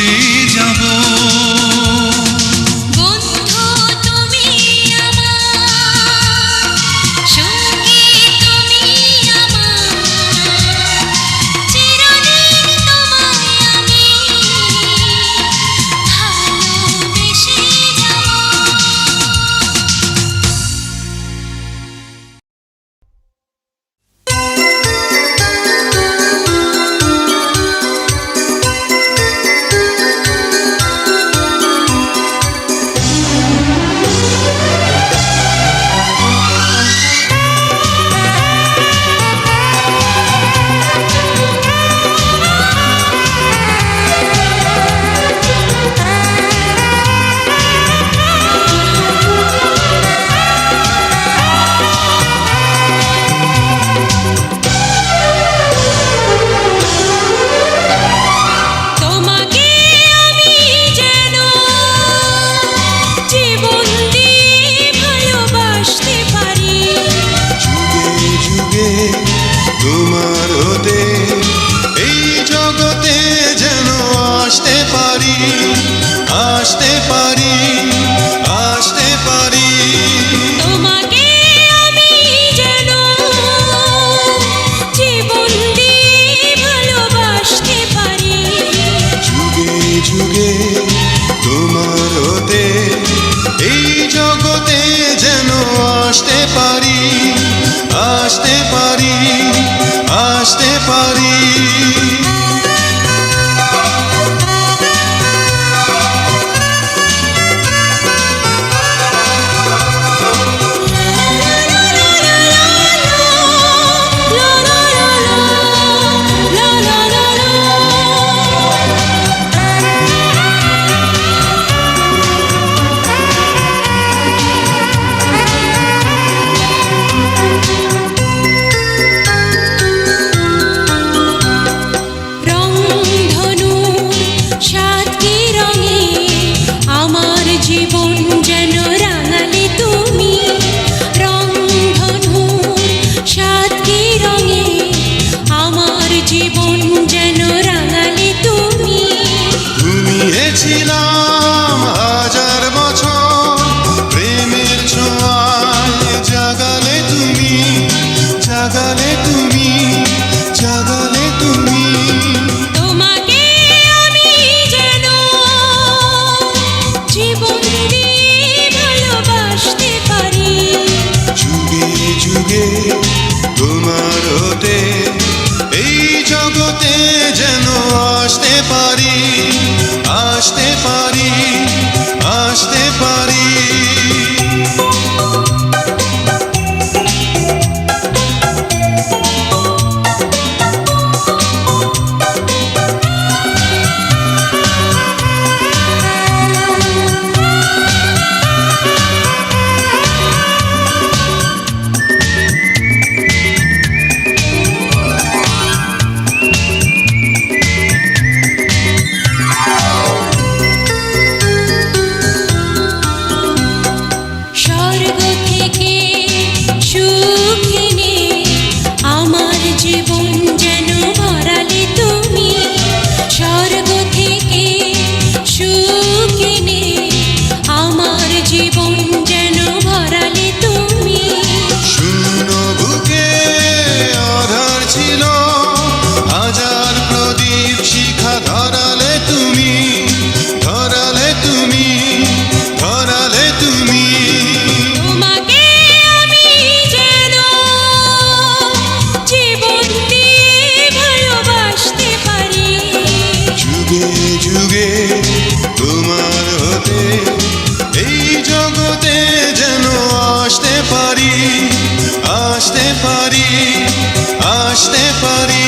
ভেসে যাব। বন্ধু তুমি আমার, সঙ্গী তুমি আমার, চিরদিন তোমায় আমি ভালোবেসে যাব। তোমাকে আমি যেন জীবন দিয়ে ভালোবাসতে পারি। যুগে যুগে তোমার হতে এই জগতে যেন আসতে পারি, আসতে পারি, আসতে পারি। তোমাকে আমি যেন জীবন দিয়ে ভালোবাসতে পারি। যুগে যুগে তোমার হতে এই জগতে যেন আসতে পারি, আসতে পারি, আসতে পারি। রংধনুর সাত কি রঙে আমার জীবন যেন রাঙালে তুমি। রংধনুর সাত কি রঙে আমার জীবন যেন রাঙালে তুমি। ঘুমিয়েছিলাম হাজার বছর প্রেমের ছোঁয়ায়, জাগালে তুমি, জাগালে তুমি, জাগালে তুমি। তোমাকে আমি যেন জীবন দিয়ে ভালোবাসতে পারি। যুগে যুগে তোমার হতে এই জগতে যেন আসতে পারি, আসতে পারি, আসতে পারি। স্বর্গ থেকে সুখ এনে আমার জীবন যেন ভরালে তুমি। স্বর্গ থেকে সুখ এনে আমার জীবন যেন ভরালে তুমি। শূন্য বুকে আধার ছিল, হাজার প্রদীপ শিখা ধরালে তুমি, ধরালে তুমি, ধরালে তুমি। তোমাকে আমি যেন জীবন দিয়ে ভালোবাসতে পারি। যুগে যুগে তোমার হতে এই জগতে যেন আসতে পারি, আসতে পারি, আসতে পারি।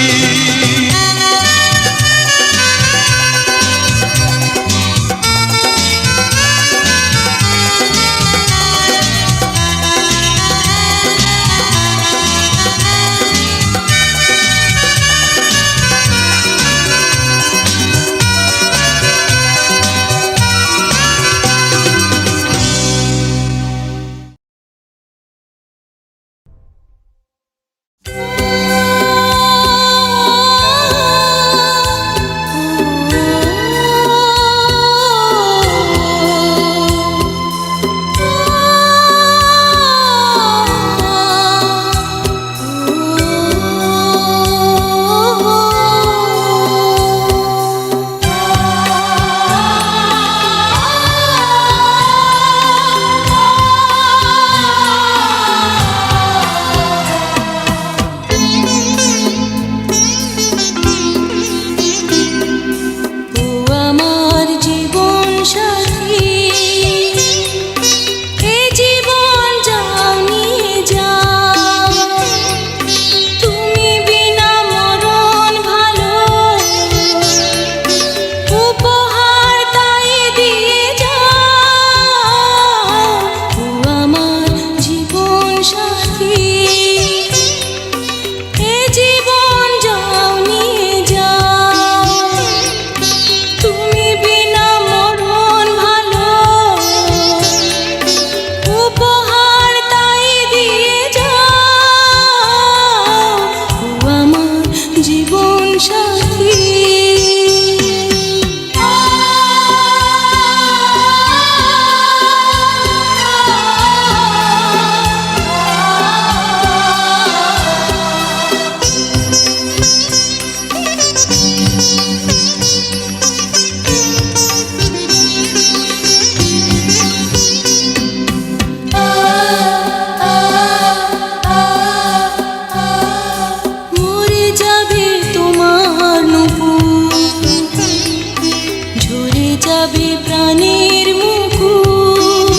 যাবে প্রাণের মুকুট।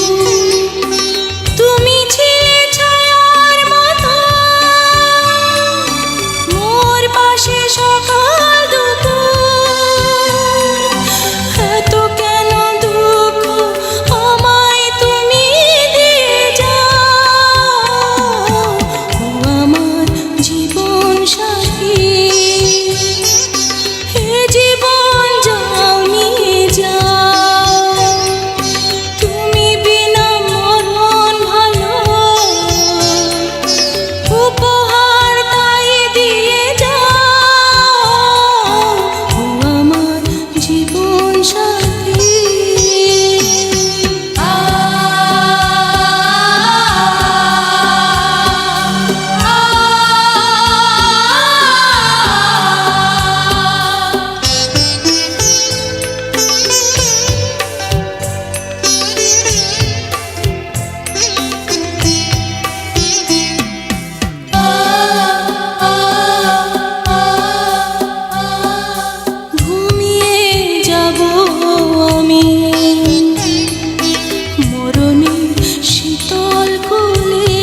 তুমি ছিলে ছায়ার মতো মোর পাশে সকাল দুপুর। এত কেন দুঃখ আমায় তুমি দিয়ে যাও, ও আমার জীবন সাথী। হে জীবন যাও নিয়ে যাও, তুমি বিনা মরণ ভালো উপহার তাই দিয়ে যাও, ও আমার জীবন সাথী। ঘুমিয়ে যাব আমি মরণের শীতল কোলে,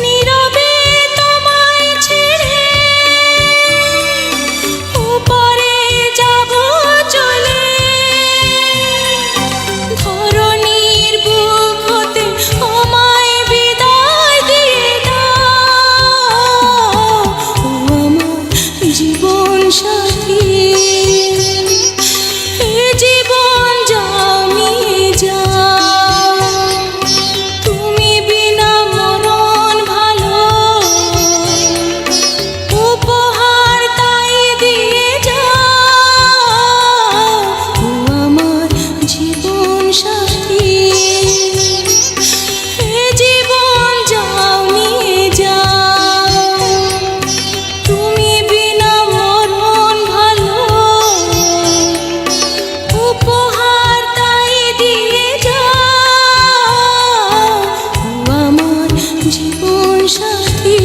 নীরবে তোমায় ছেড়ে উপরে যাব চলে। ধরণীর বুক হতে আমায় বিদায় দিয়ে দাও, ও আমার জীবন সাথী। হে জীবন যাও নিয়ে যাও, তুমি বিনা মরণ ভালো উপহার তাই দিয়ে যাও, ও আমার জীবন সাথী। হে জীবন যাও নিয়ে যাও, তুমি বিনা মরণ ভালো উপহার তাই দিয়ে যাও, ও আমার জীবন সাথী।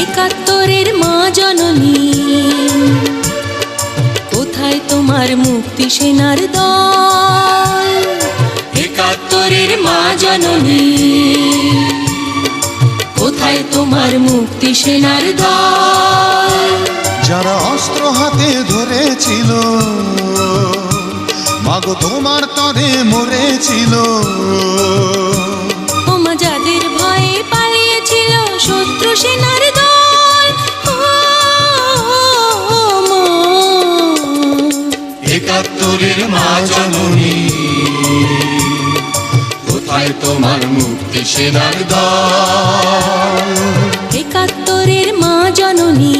একাত্তরের মা জননী, কোথায় তোমার মুক্তি সেনার দল? একাত্তরের মা জননী, কোথায় তোমার মুক্তি সেনার দল? যারা অস্ত্র হাতে ধরেছিল মাগো তোমার তরে মরেছিল, ওমা যাদের ভয়ে পালিয়েছিল শত্রু সেনার দল, ও মা। একাত্তরের মা জননী, কোথায় তোমার মুক্তি সেনার দল? একাত্তরের মা জননী,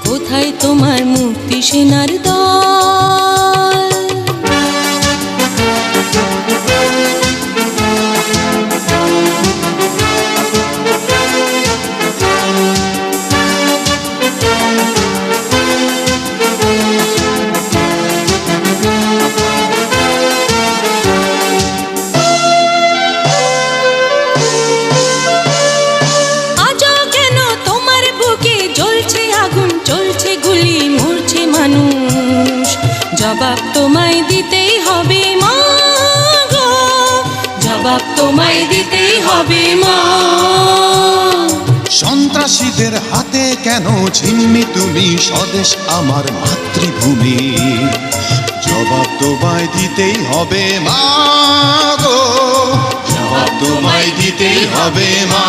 কোথায় তোমার মুক্তি সেনার দল? আজও কেন তোমার বুকে জ্বলছে আগুন, চলছে গুলি, মরছে মানুষ? জবাব তোমায় দিতেই হবে মা গো, জবাব তোমায় দিতেই হবে মা। সন্ত্রাসীদের হাতে কেন ছিন্নি তুমি স্বদেশ আমার মাতৃভূমি? জবাব তোমায় দিতেই হবে মা গো, জবাব তোমায় দিতেই হবে মা।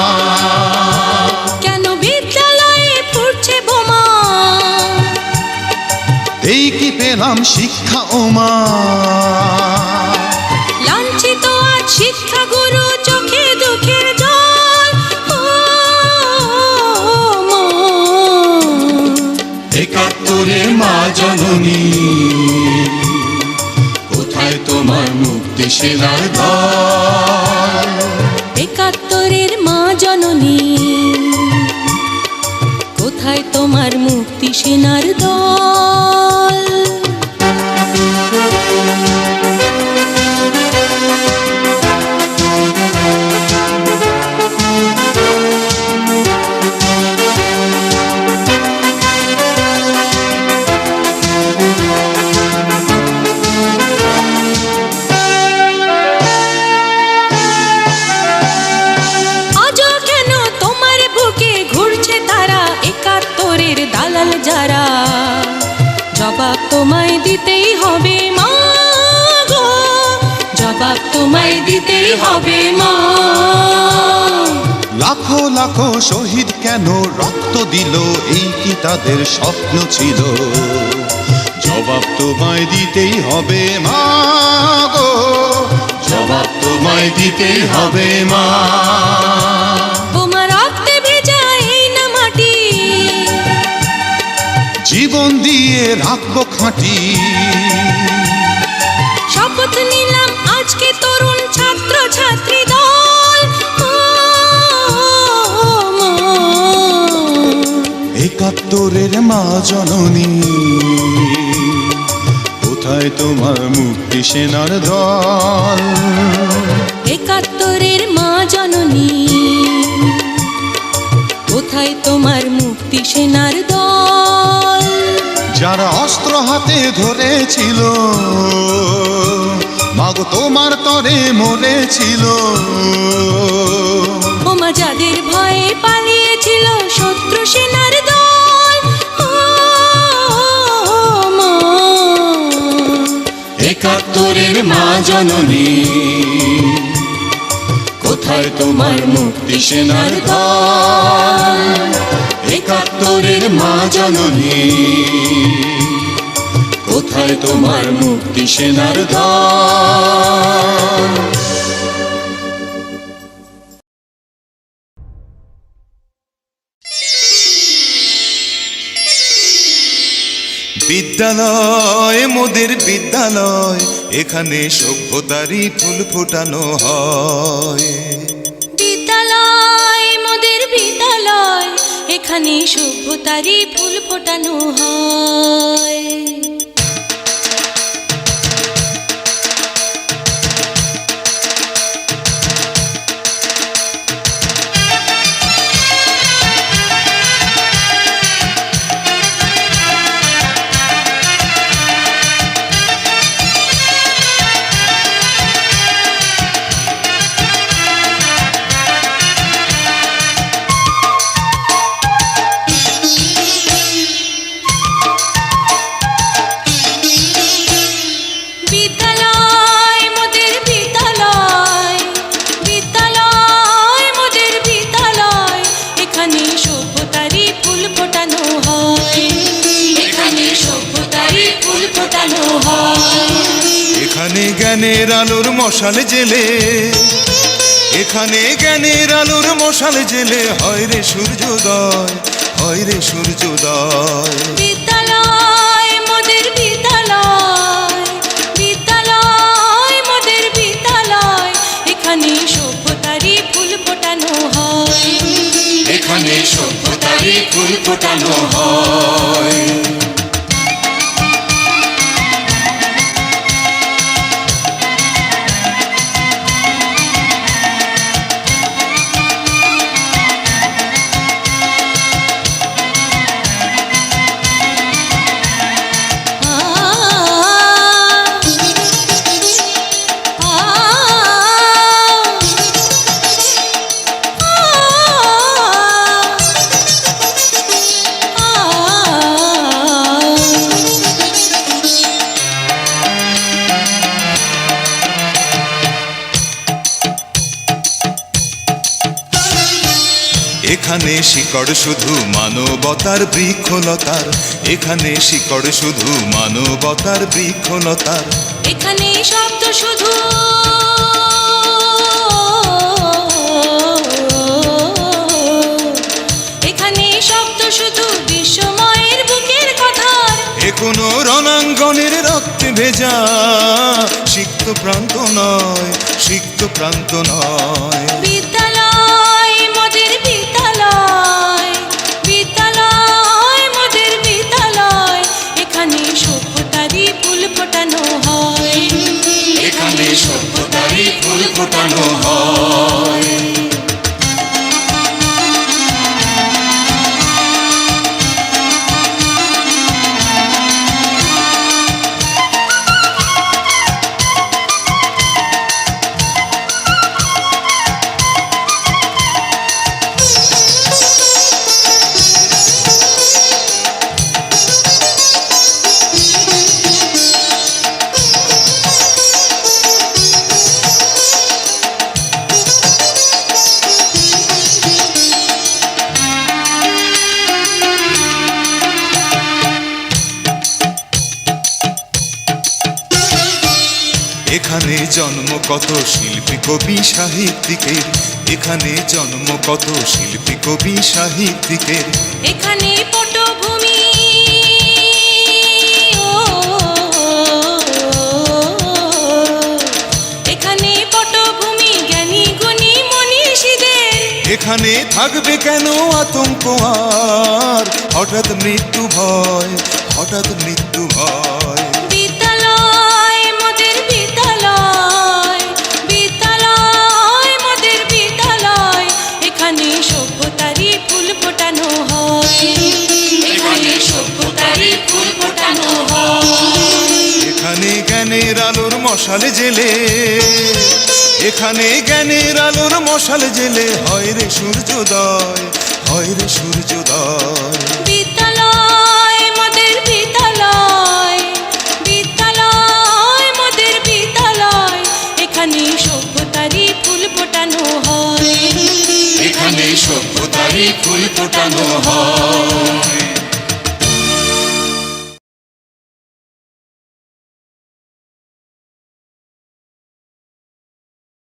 কেন বিদ্যালয়ে ফুটছে বোমা? এই কি পেলাম শিক্ষা ও মা? লাঞ্ছিত আজ শিক্ষা গুরু, চোখে দুঃখের জল, ও মা। একাত্তরের মা জননী, কোথায় তোমার মুক্তি মুক্তি সেনার দল। একাত্তরের মা জননী, কোথায় তোমার মুক্তি সেনার দল? দালাল যারা, জবাব তোমায় দিতেই হবে মা গো, জবাব তোমায় দিতেই হবে মা। লাখো লাখো শহীদ কেন রক্ত দিল, এই কি তাদের স্বপ্ন ছিল? জবাব তোমায় দিতেই হবে মা গো, জবাব তোমায় দিতেই হবে মা। জীবন দিয়ে রাখবো খাঁটি, শপথ নিলাম আজকে তরুণ ছাত্র ছাত্রী দল। একাত্তরের মা জননী, কোথায় তোমার মুক্তি সেনার দল? একাত্তরের মা জননী, কোথায় তোমার মুক্তি সেনার দল? যারা অস্ত্র হাতে ধরেছিল, মাগো তোমার তরে মরেছিল। ওমা যাদের ভয়ে পালিয়েছিল শত্রু সেনার দল। একাত্তরের মা জননী, কোথায় তোমার মুক্তি সেনার দল? একাত্তরের মা জননী, কোথায় তোমার মুক্তি সেনার দল? বিদ্যালয় মোদের বিদ্যালয়, এখানে সভ্যতারই ফুল ফোটানো হয়। বিদ্যালয় মোদের বিদ্যালয়, এখানে সভ্যতারই ফুল ফোটানো হয়। এখানে জ্ঞানের আলোর মশাল জেলে, এখানে জ্ঞানের আলোর মশাল জেলে হয় রে সূর্যোদয়, হয় রে সূর্যোদয়। বিদ্যালয় মোদের বিদ্যালয়, বিদ্যালয় মোদের বিদ্যালয়, এখানে সভ্যতারই ফুল ফোটানো হয়। এখানে সভ্যতারই ফুল ফোটানো হয়। এখানে শিকড় শুধু মানবতার বৃক্ষলতার, এখানে শিকড় শুধু মানবতার বৃক্ষলতার। এখানে শব্দ শুধু এখানে শব্দ শুধু বিশ্বময়ের বুকের কথার। এ কোনো রণাঙ্গনের রক্তে ভেজা সিক্ত প্রান্ত নয়, সিক্ত প্রান্ত নয়। বিদ্যালয় মোদের বিদ্যালয়, বিদ্যালয় মোদের বিদ্যালয়, এখানে সভ্যতারই ফুল ফোটানো হয়, এখানে সভ্যতারই ফুল ফোটানো হয়। এখানে জন্ম কত শিল্পী কবি সাহিত্যিকের, এখানে জন্ম কত শিল্পী কবি সাহিত্যিকের। এখানে পটভূমি এখানে পটভূমি জ্ঞানী গুণী মনীষীদের। এখানে থাকবে কেন আতঙ্ক আর হঠাৎ মৃত্যু ভয়, হঠাৎ মৃত্যু ভয়। বিদ্যালয় মোদের বিদ্যালয়, বিদ্যালয় মোদের বিদ্যালয়, এখানে সভ্যতারই ফুল ফোটানো হয়, এখানে সভ্যতারই ফুল ফোটানো হয়। এখানে জ্ঞানের আলোর মশাল জেলে, এখানে জ্ঞানের আলোর মশাল জেলে হয় রে সূর্যোদয়, হয় রে সূর্যোদয়। বিদ্যালয় মোদের বিদ্যালয়, বিদ্যালয় মোদের বিদ্যালয়, এখানে সভ্যতারই ফুল ফোটানো হয়, এখানে সভ্যতারই ফুল ফোটানো হয়।